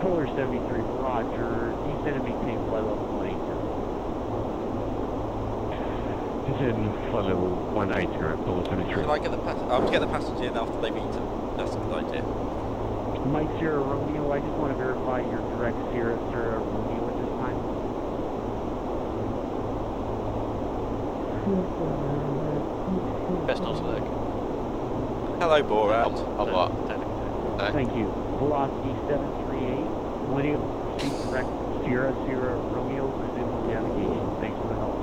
Polar 73, Roger, descend and maintain flight level 180. Descend flight level 180, Polar 73. Should I get the I'll get the passenger in after they've eaten. That's a good idea. Mike Sierra Romeo, I just want to verify your direct Sierra Romeo at this time. Best not to look. Hello, Borat. On what? No? Thank you. Velocity 738, when able to proceed direct Sierra Romeo, resume navigation. Thanks for the help.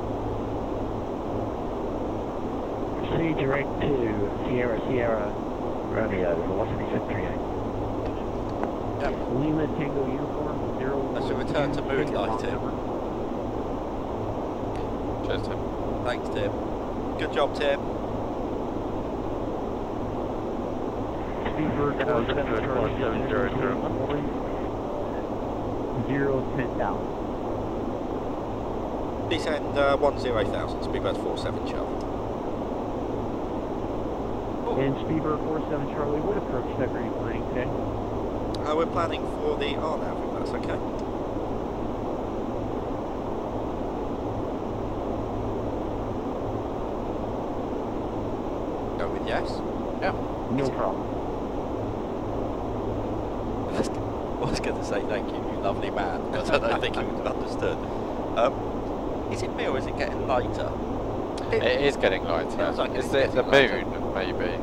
Proceed direct to Sierra Romeo, velocity 738. Yep. Lima Tango Uniform 0. I shall return to mood lighting. Cheers, Tim. Thanks, Tim. Good job, Tim. Speedbird 010,000. Descend 10,000. Speedbird 47 Charlie. And Speedbird 47 Charlie, what approach type are you planning today? We're planning for the RNAV, if that's okay. Yes? No problem. I was going to say thank you, you lovely man, but I don't think you would have understood. Is it me or is it getting lighter? It is getting lighter. Feels like Is it's it the getting moon, maybe?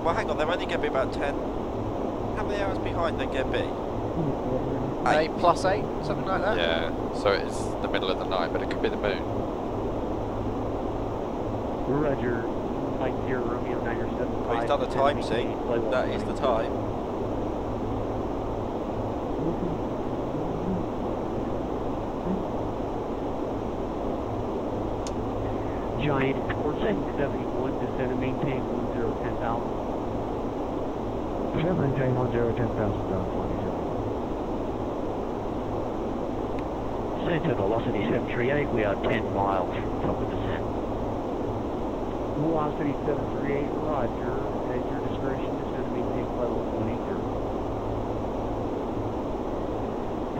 Well, hang on, they're only going to be about 10. How many hours behind they're going to be? 8 plus 8, something like that? Yeah, so it's the middle of the night, but it could be the moon. Roger. Mike 0 Romeo 975. Well, he's done the time, see? That is the time. Giant 4771, descend and maintain 10,000. Maintain 10,000 down 27. Center velocity 738, we are 10 miles top of descent. Velocity 738, roger. At your discretion, descend and maintain flight level 180.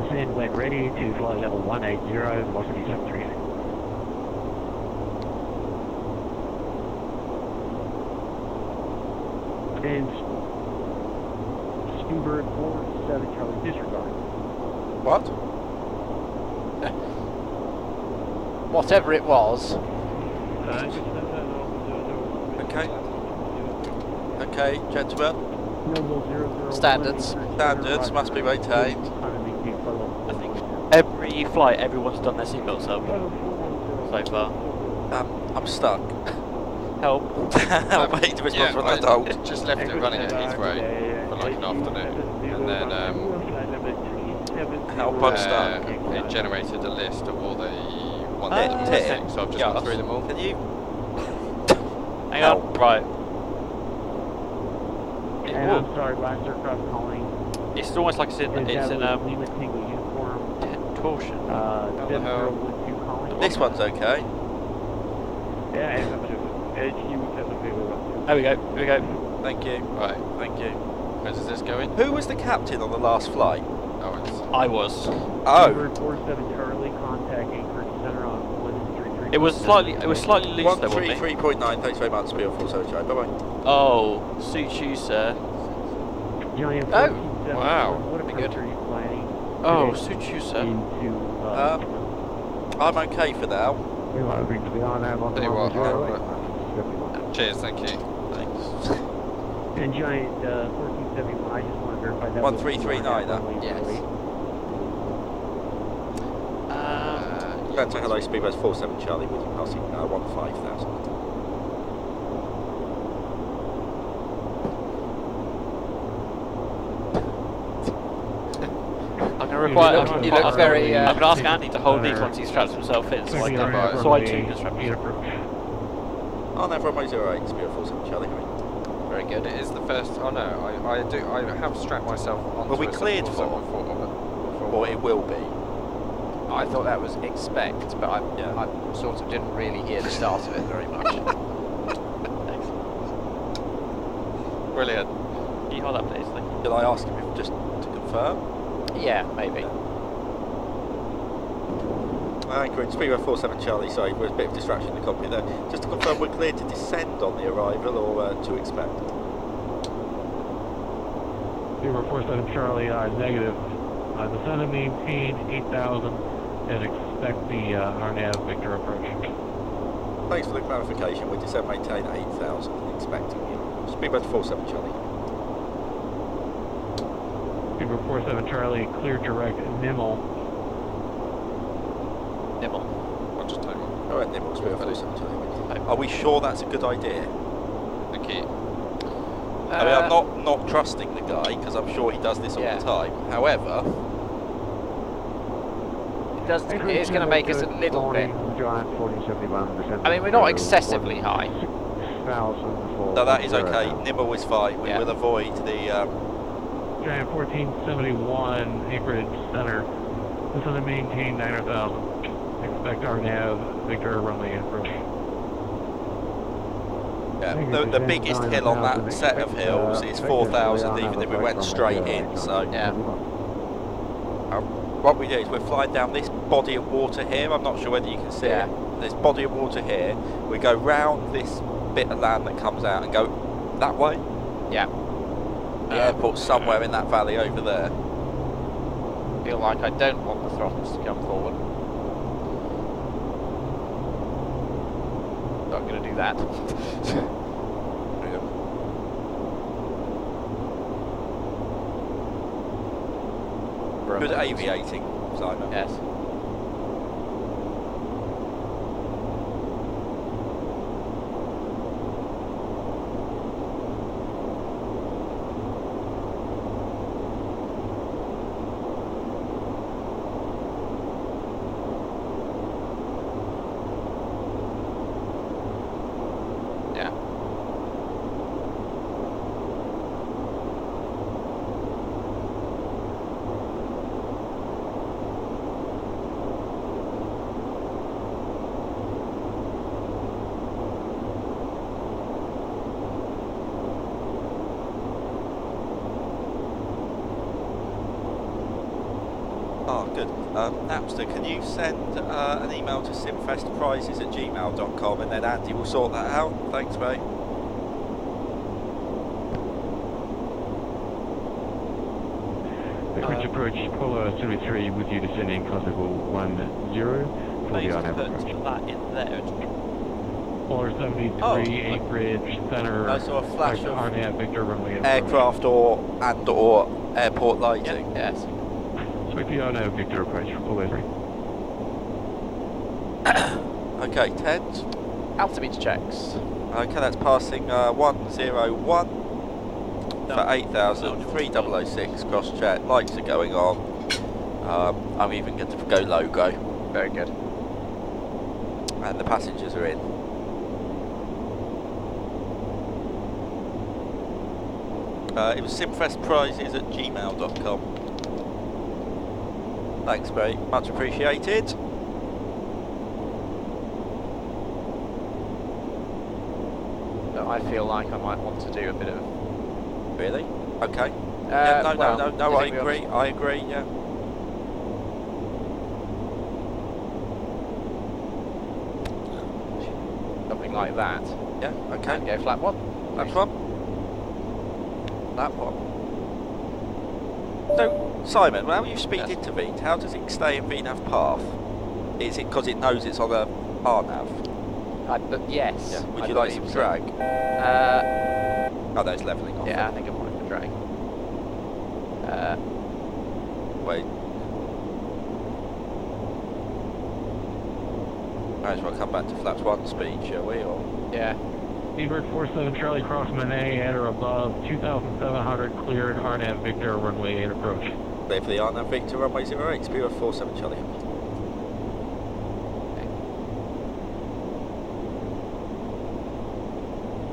Descend when ready to flight level 180, velocity 738. And Speedbird 47 Charlie, disregard. What? Whatever it was. Okay. Okay, gentlemen. Standards. Standards must be maintained. I think every flight, everyone's done their seatbelts up so far. I'm stuck. Help. I'll make the response when I don't. Just left it running at Heathrow for like an afternoon, and then Help, I'm stuck. it generated a list of all the ones Tick, that were tick. missing, so I've just Yes. gone through them all. Can you? Hang on. Right. And I'm sorry, last aircraft calling. It's almost like it's in Lima uniform Tango uniform. torsion. the hell? 7012 calling. This one's okay. Yeah, There we go. Here we go. Thank you. Right, Thank you. where does this go in? Who was the captain on the last flight? Oh, it's I was. Oh, 47 Charlie, contact Anchorage Center on 133. It was slightly loose though, wasn't it? 133.9. Thanks very much. Speed 47. Bye bye. Oh, suits you, sir. Giant Oh, 1471, wow. What Pretty approach good. are you planning? Oh, today suits you, sir. Into, I'm okay for now. Tell you what, cheers, thank you. Thanks. and Giant 1471, I just want to verify that. 1339 then? Yes. Delta hello, Speedbird 47 Charlie, with you passing 15,000. I'm gonna require. You look very, I'm gonna ask Andy to hold these once he straps himself in, so I too can strap myself. On Everett 08, Speedbird 47 Charlie. Very good. It is the first. Oh no, I have strapped myself onto Were we a cleared for? 747 Or it will be. I thought that was expect, but I sort of didn't really hear the start of it very much. Brilliant. Can you hold that, please? Thank you. Did I ask him if just to confirm? Yeah, maybe. Anchorage, Speedbird 47 Charlie, sorry, there's a bit of distraction in the copy there. Just to confirm, we're cleared to descend on the arrival or to expect? Speedbird 47 Charlie, negative. Descend and maintain 8,000 and expect the RNAV Victor approach. Thanks for the clarification. We descend maintain 8,000 and expecting you. Speedbird 47 Charlie. Speedbird 47 Charlie, clear direct Nimble. Nibble. I'll just take one. Alright, Nimble, Speedbird 47 Charlie. Are we sure that's a good idea? Thank you. I mean, I'm not trusting the guy because I'm sure he does this all Yeah. the time. However, It is going to make us a little bit. Giant 4071. I mean, we're not excessively high. no, that is okay. Nimble is fine. We Yeah. will avoid the. Giant 1471, Anchorage Center. This is to maintain 9,000. Expect RNAV Victor runway approach. The biggest hill on that set of hills is 4,000, even if we went straight in. So Yeah. what we do is we're flying down this body of water here. I'm not sure whether you can see it. This body of water here. We go round this bit of land that comes out and go That way? Yeah. The airport's somewhere in that valley over there. Feel like I don't want the throttles to come forward. So I'm going to do that. Good aviating, Simon. Yes. Oh, good. Napster, can you send an email to simfestprizes@gmail.com and then Andy will sort that out? Thanks, mate. Anchorage approach, Polo 73 with you descending classical 10 for Maybe the put on-average approach. that in there. Polo 73, Oh, Anchorage, center, I saw a flash of RNAV Victor runway approach. aircraft or airport lighting. Yes. With the on-average Victor approach for Polo 3. Okay, 10s. Altimeter checks. Okay, that's passing 101 for 8,000, 3006 cross check. Lights are going on. I'm even going to go logo. Very good. And the passengers are in. It was simfestprizes@gmail.com. Thanks, mate. Much appreciated. But I feel like I might want to do a bit of... Really? Okay. Yeah, no, well, no, I think we ought agree. I agree, yeah. something like that. Yeah, okay. And go flat one. That's one. That one. So, Simon, when you speed Yes. into VNAV, how does it stay in VNAV path? Is it because it knows it's on a RNAV? But yes. Yeah. Would I you like some believe so. drag? Oh, no, it's levelling off. Yeah, I think I might for drag. Wait. Might as well come back to flaps 1 speed, shall we? Or Yeah. Seabird 47 Charlie Cross Manet at or above 2,700 cleared RNAV Victor runway 8 approach. clear for the RNAV Victor runway 08, Spirit 47 Charlie.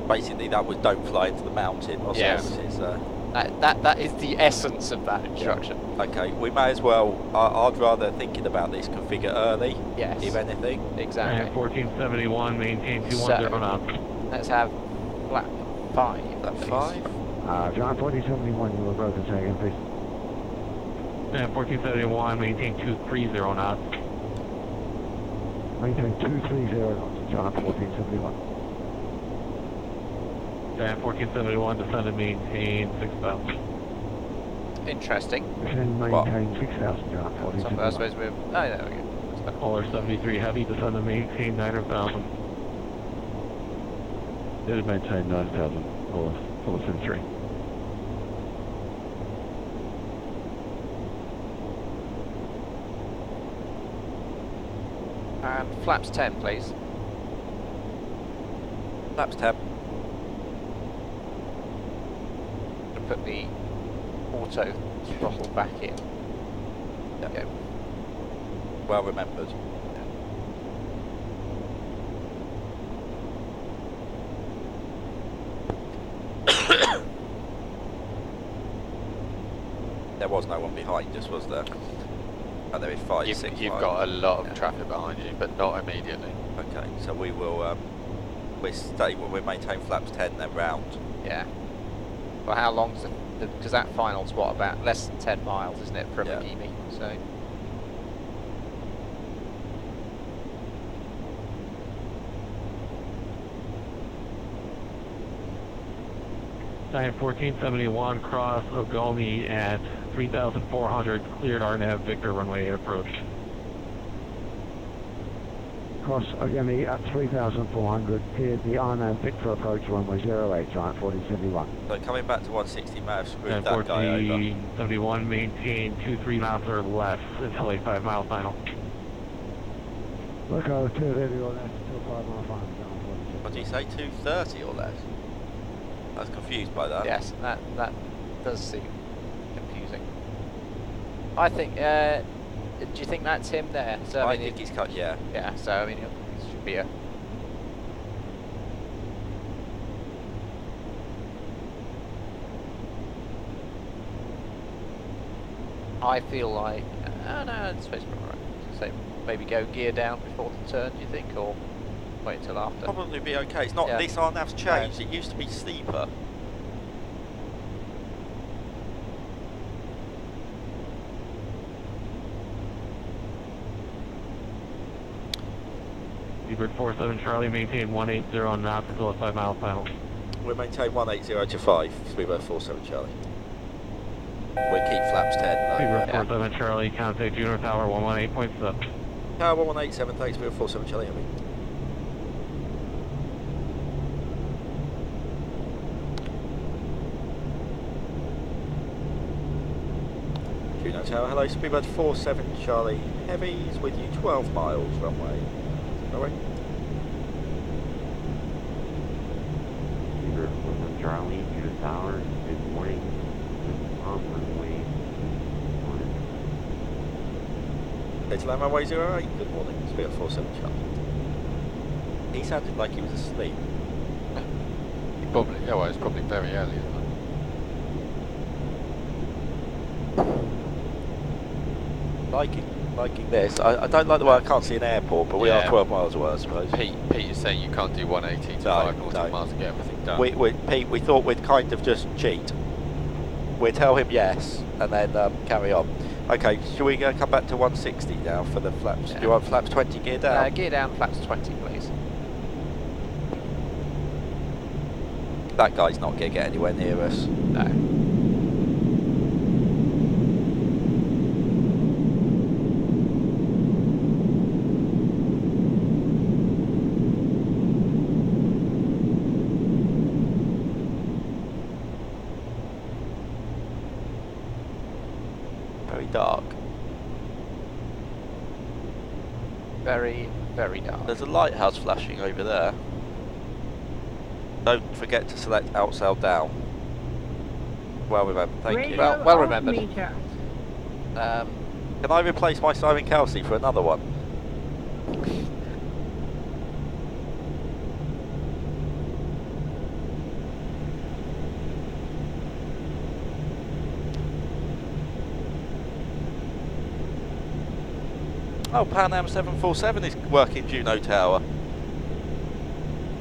Basically, that was don't fly into the mountain. Or Yes. something. It's, That is the essence of that instruction. okay, we may as well. I'd rather thinking about this configure early, Yes. if anything. Exactly. And 1471 maintain 210 So- knots. Let's have flat 5. That please. 5. John 4071, you will approach a second, please. And 1471 maintain 230 knots. Maintain 230 knots, John 1471. And 1471 descend and maintain 6,000. Interesting. Descend maintain 6,000, John So I 1471. suppose we're... Oh, there we go. Caller 73 heavy descend and maintain 9,000. It is maintain 9,000, full of century. And flaps 10, please. Flaps 10. To put the auto throttle back in. There we go. Well remembered. There was no one behind us, was there? And there is 5, 6. You've 5. got a lot of traffic behind you, but not immediately. Okay, so we will. We'll maintain flaps 10 then round. Yeah. Well, how long's the... Because that final's what, about less than 10 miles, isn't it, from Yeah. Magimi? So... Giant 1471 cross Ogoni at 3,400, cleared RNAV Victor runway 8 approach. Cross Ogoni at 3,400, cleared the RNAV Victor approach runway 08, Giant 1471. So coming back to 160 may have screwed Giant that guy over. 1471, maintain 23 knots or less until 85 mile final. Look over 230 or less until 5 mile final, Giant 1471. What do you say, 230 or less? I was confused by that. Yes, that does seem confusing. I think. Do you think that's him there? So, I mean, think he's cut, yeah. Yeah. So I mean, it should be a. I feel like. Oh no, it's supposed to be alright. So maybe go gear down before the turn. Do you think, or wait until after? Probably be okay. It's not. Yeah. This RNAV's changed. It used to be steeper. Seabird 47 Charlie, maintain 180 knots until 5 mile final. We'll maintain 180 to 5. Speedbird 47 Charlie. We keep flaps 10. Seabird Yeah. 47 Charlie, contact Juneau Tower 118.7. Tower 1187, thanks. Speedbird 47 Charlie. Heavy. Juneau Tower, hello. Speedbird 47 Charlie. Heavies with you 12 miles runway. Alright. Seabird 47 Charlie, Juneau Tower, good morning. Runway 1. It's land runway 08. Good morning. Speedbird 47 Charlie. He sounded like he was asleep. Probably, yeah, well, it's probably very early, isn't it? Liking this. I don't like the way I can't see an airport, but we are Yeah. 12 miles away, I suppose. Pete is saying you can't do 180 to No, 5 nautical no. miles to get everything done. Pete, we thought we'd kind of just cheat. We'd tell him yes, and then carry on. Okay, shall we come back to 160 now for the flaps? Yeah. Do you want flaps 20 gear down? Gear down, flaps 20, please. That guy's not going to get anywhere near us. No. Very dark. Very, very dark. There's a lighthouse flashing over there. Don't forget to select outsail down. Well remembered, thank you. Well remembered. Can I replace my Simon Kelsey for another one? Oh, Pan Am 747 is working Juneau Tower.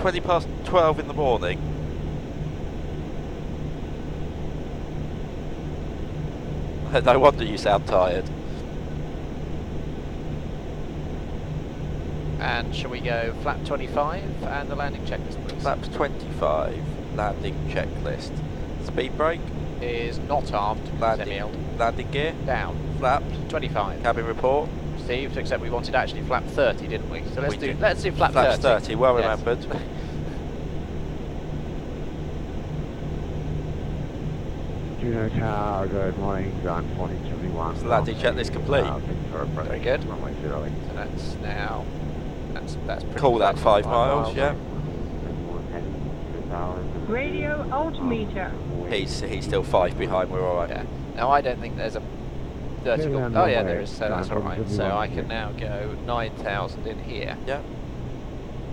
20 past 12 in the morning. No wonder you sound tired. And shall we go flap 25 and the landing checklist, please? Flaps 25, landing checklist. Speed brake, Is not armed, semi-held. landing gear, Down, flapped, 25. cabin report. Received, except we wanted actually flap 30, didn't we? So We did. let's do flap Flaps 30. 30, well Yes. remembered. Juneau Tower, good morning, John 1471. Is the landing checklist complete? Very good. Runway 08. So that's now, that's pretty Call that close. 5 miles, yeah. Radio altimeter. He's still 5 behind, we're alright. Yeah. Now I don't think there's a vertical. Yeah, Oh yeah, runway there is. So that's all right. So 971, I can now go 9,000 in here. Yeah,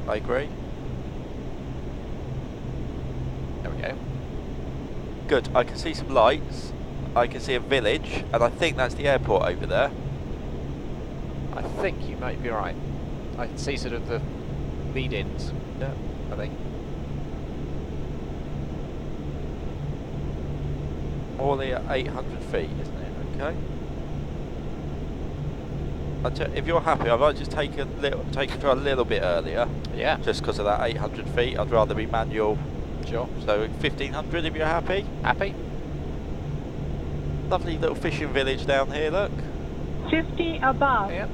I agree. There we go. Good, I can see some lights. I can see a village, and I think that's the airport over there. I think you might be right. I can see sort of the lead-ins. Yeah. I think. Morley at 800 feet, isn't it? Okay. If you're happy, I might just take a little bit earlier, Yeah. just because of that 800 feet. I'd rather be manual Sure. So 1500 if you're happy. Happy? Lovely little fishing village down here, look. 50 above. Yep.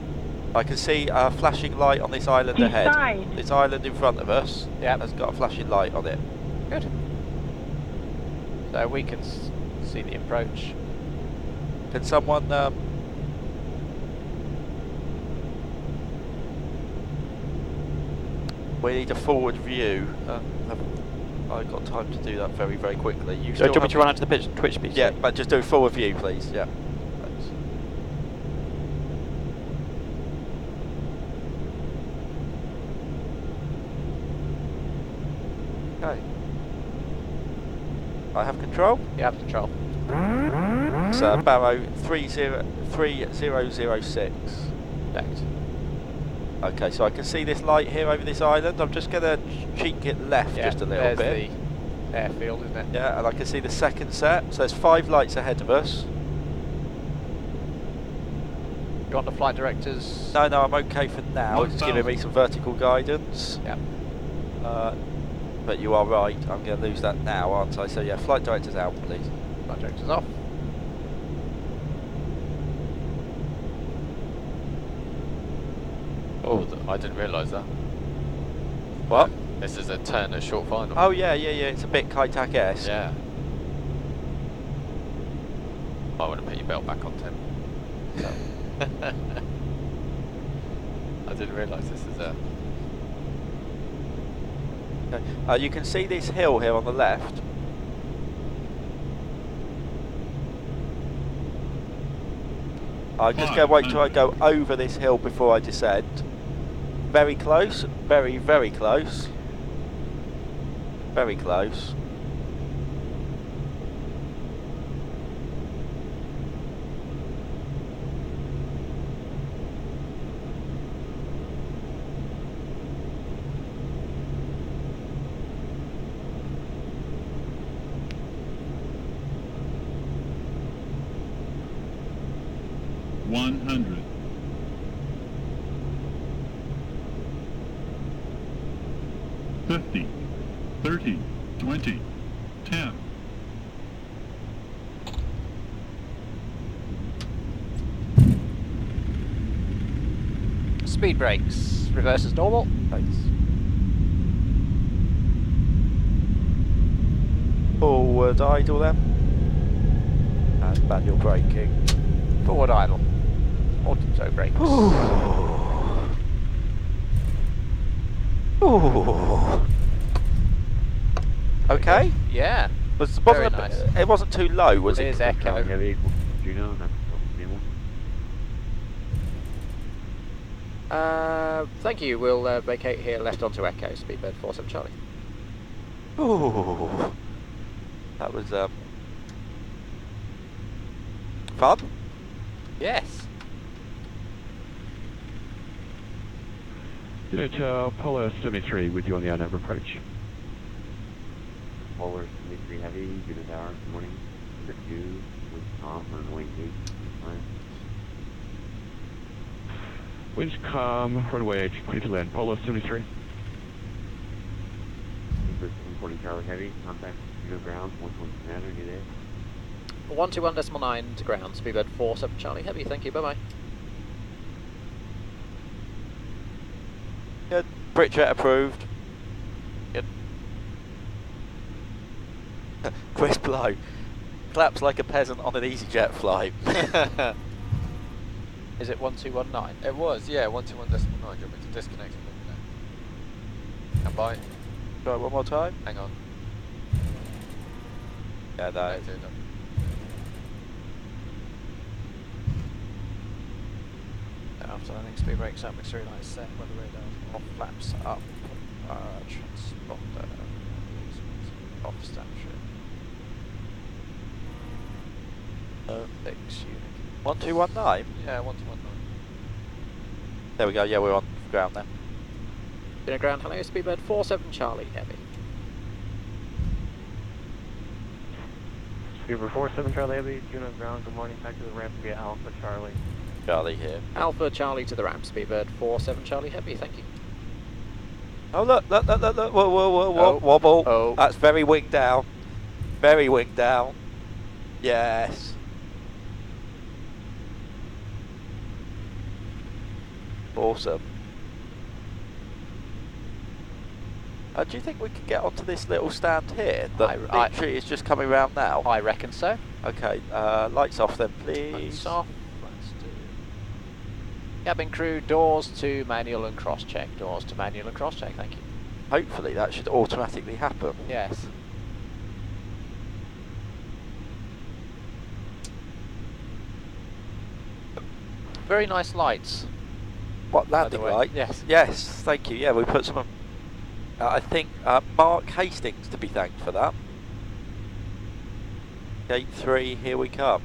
I can see a flashing light on this island ahead. Decide. This island in front of us Yep. has got a flashing light on it. Good. So we can see the approach. Can someone we need a forward view. I've got time to do that very, very quickly. You So do you want me have- to run out to the Twitch PC? Yeah, but just do a forward view, please. Yeah. Thanks. Okay. I have control. You have control. It's Barrow 3006. Decked. Okay, so I can see this light here over this island. I'm just going to cheek it left Yeah, just a little there's bit. the airfield, isn't it? Yeah, and I can see the second set. So there's 5 lights ahead of us. You want the flight directors? No, I'm okay for now. It's giving me some vertical guidance. Yeah. But you are right. I'm going to lose that now, aren't I? So yeah, flight directors out, please. Flight directors off. Oh, I didn't realise that. What? This is a turn at short final. Oh yeah. It's a bit Kaitak-esque. Yeah. I want to put your belt back on, Tim. I didn't realise this is a... Okay. You can see this hill here on the left. I'm just going to wait till I go over this hill before I descend. Very close, very, very close. Very close. $50, 30, 20, 10. Speed brakes. Reverse as normal. Thanks. Forward idle then. And manual braking. Forward idle. Auto brakes. Ooh. Okay. Yeah. Wasn't Very a- nice. It wasn't too low, was It it? is echo. Heavy, Juneau, that's Juneau. Thank you. We'll vacate here left onto Echo. Speedbird 47 Charlie. Ooh. That was fun. Yes. It's Apollo 73 with you on the unknown approach. Polar 73 heavy, Juneau Tower, good morning. Number 2, with Tom on wing 8. Winds calm, runway 22 land, Polo 73. Number 740 Charlie heavy, contact Juneau ground, 120 commander, good day. 121.9 to ground. Speedbird 47 Charlie Heavy. Thank you. Bye bye. Good. Britjet approved. Good. Chris Blow claps like a peasant on an EasyJet flight. Is it 1219? It was, yeah, 121.9. Do you want me to disconnect it? Stand by. Try one more time. Hang on. Yeah, no. No, do that. After landing, speed brakes up, exterior lights set, weather radar off, flaps up, transponder off station. Fix unit. 1219. Yeah, 121.9. There we go. Yeah, we're on ground now. Juneau ground, hello, Speedbird 47 Charlie Heavy. Speedbird 47 Charlie Heavy, Juneau ground, good morning, back to the ramp via Alpha Charlie. Charlie here. Alpha Charlie to the ramp, Speedbird 47 Charlie Heavy, thank you. Oh look, look, look, look, look, whoa, whoa, whoa, whoa, Oh. wobble. Oh. That's very wing down. Very wing down. Yes. Awesome. Do you think we could get onto this little stand here that literally is just coming round now? I reckon so. Okay, lights off then, please. Lights off. Let's do. Cabin crew, doors to manual and cross-check. Doors to manual and cross-check, thank you. Hopefully that should automatically happen. Yes. Very nice lights. What, landing light? Yes. Yes, thank you. Yeah, we put some. I think Mark Hastings to be thanked for that. Gate 3, here we come.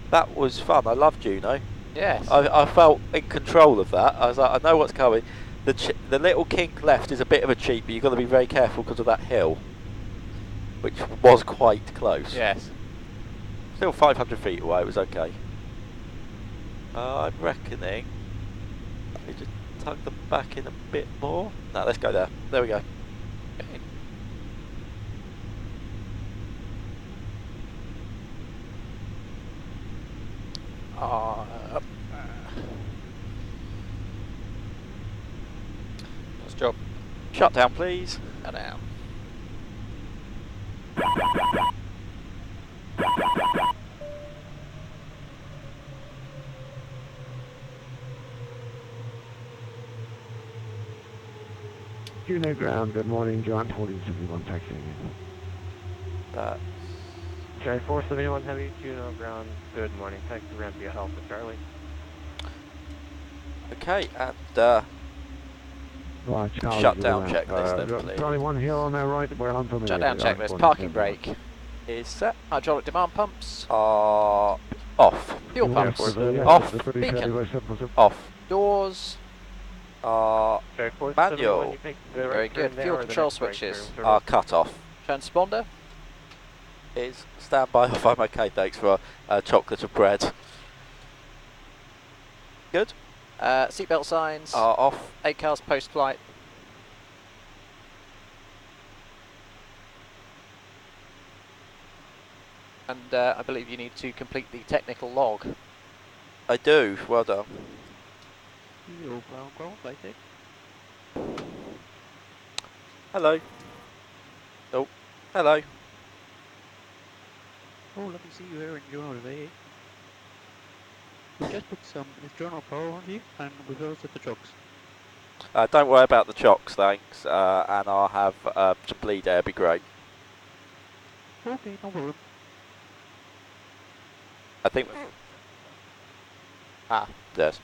That was fun. I love Juneau. Yes. I felt in control of that. I was like, I know what's coming. The little kink left is a bit of a cheat, but you've got to be very careful because of that hill, which was quite close. Yes. Still 500 feet away. It was okay. I'm reckoning. We just tug them back in a bit more. No, let's go there. There we go. Okay. Up. Nice job. Shut down, please. Shut down. Juneau ground, good morning, John 1471 taxiing in. That's Cherry 471 Heavy, Juneau ground, good morning, taxi ramp via Alpha Charlie. okay, and Right, Charlie, shutdown good checklist then, got please. Charlie 1 here on our right, we're on from Shutdown checklist. Parking brake. Is set. Hydraulic demand pumps. Are off. Fuel pumps. Off. Beacon. Off. Doors. Are Cherry 471, manual. you make the right Very turn good. there Fuel or the control next right switches. turn? are cut off. Transponder. Is standby off. I'm okay, thanks for chocolate and bread. Good. Seatbelt signs. Are off. 8 cars post-flight. And I believe you need to complete the technical log. I do. Well done. Hello. Oh, hello. Oh, let me see you here in Juneau today. We just put some external power on you, and we've also the trucks. Don't worry about the chocks, thanks. And I'll have some bleed air. Be great. Okay, no problem. I think. Yes.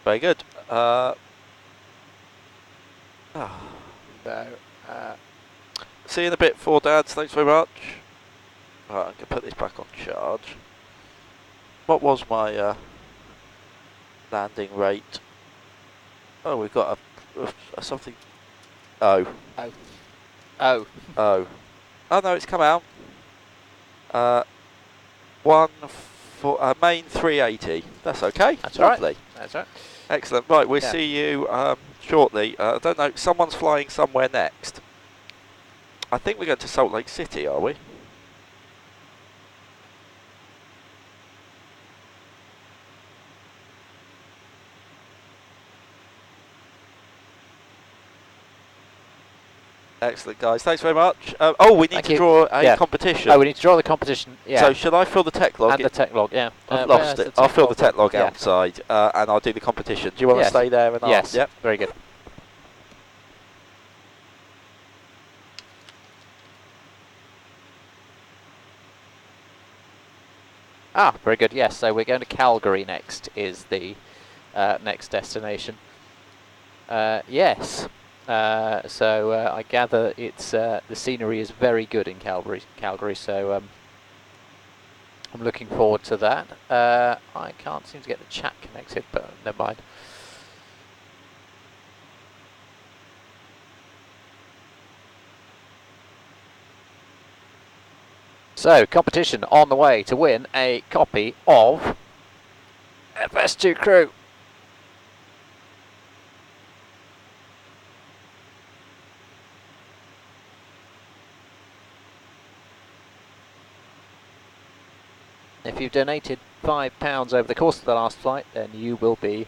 Very good. So, See you in a bit, four dads. Thanks very much. Right, I'm gonna put this back on charge. What was my landing rate? Oh, we've got a something. Oh. oh. Oh. Oh. Oh no, it's come out. Main 380. That's okay. That's lovely. right. That's right. Excellent. Right, we'll Yeah. see you shortly. I don't know. Someone's flying somewhere next. I think we're going to Salt Lake City, are we? Excellent, guys. Thanks very much. Oh, we need Thank to you. draw a Yeah. competition. Oh, we need to draw the competition. Yeah. So should I fill the tech log? And the tech log, yeah. I've where's lost the it. I'll tech fill the log? tech log Yeah. outside, and I'll do the competition. Do you want Yes. to stay there? And Yes. Yep. Very good. Ah, very good. Yes. So we're going to Calgary next. Is the next destination? Yes. So I gather it's the scenery is very good in Calgary. So I'm looking forward to that. I can't seem to get the chat connected, but never mind. So competition on the way to win a copy of FS2 Crew. If you've donated £5 over the course of the last flight, then you will be...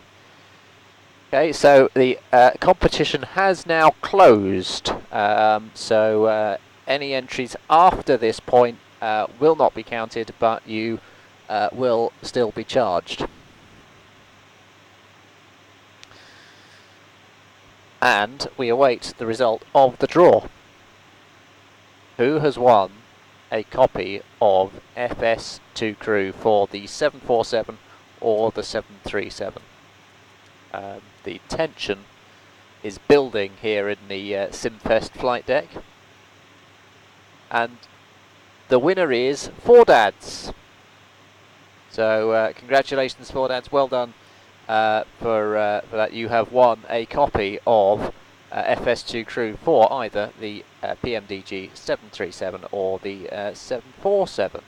Okay, so the competition has now closed. Any entries after this point will not be counted, but you will still be charged. And we await the result of the draw. Who has won a copy of FS2 Crew for the 747 or the 737? The tension is building here in the Simfest flight deck. And the winner is Four Dads. So congratulations, Four Dads. Well done for that. You have won a copy of FS2 Crew for either the PMDG 737 or the 747.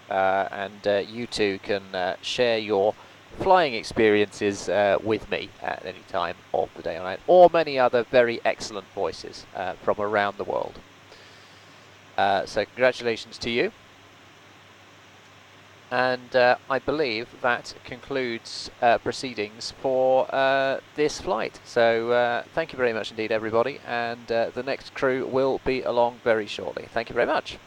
And you two can share your flying experiences with me at any time of the day or night, or many other very excellent voices from around the world. So congratulations to you. And I believe that concludes proceedings for this flight. So thank you very much indeed, everybody, and the next crew will be along very shortly. Thank you very much.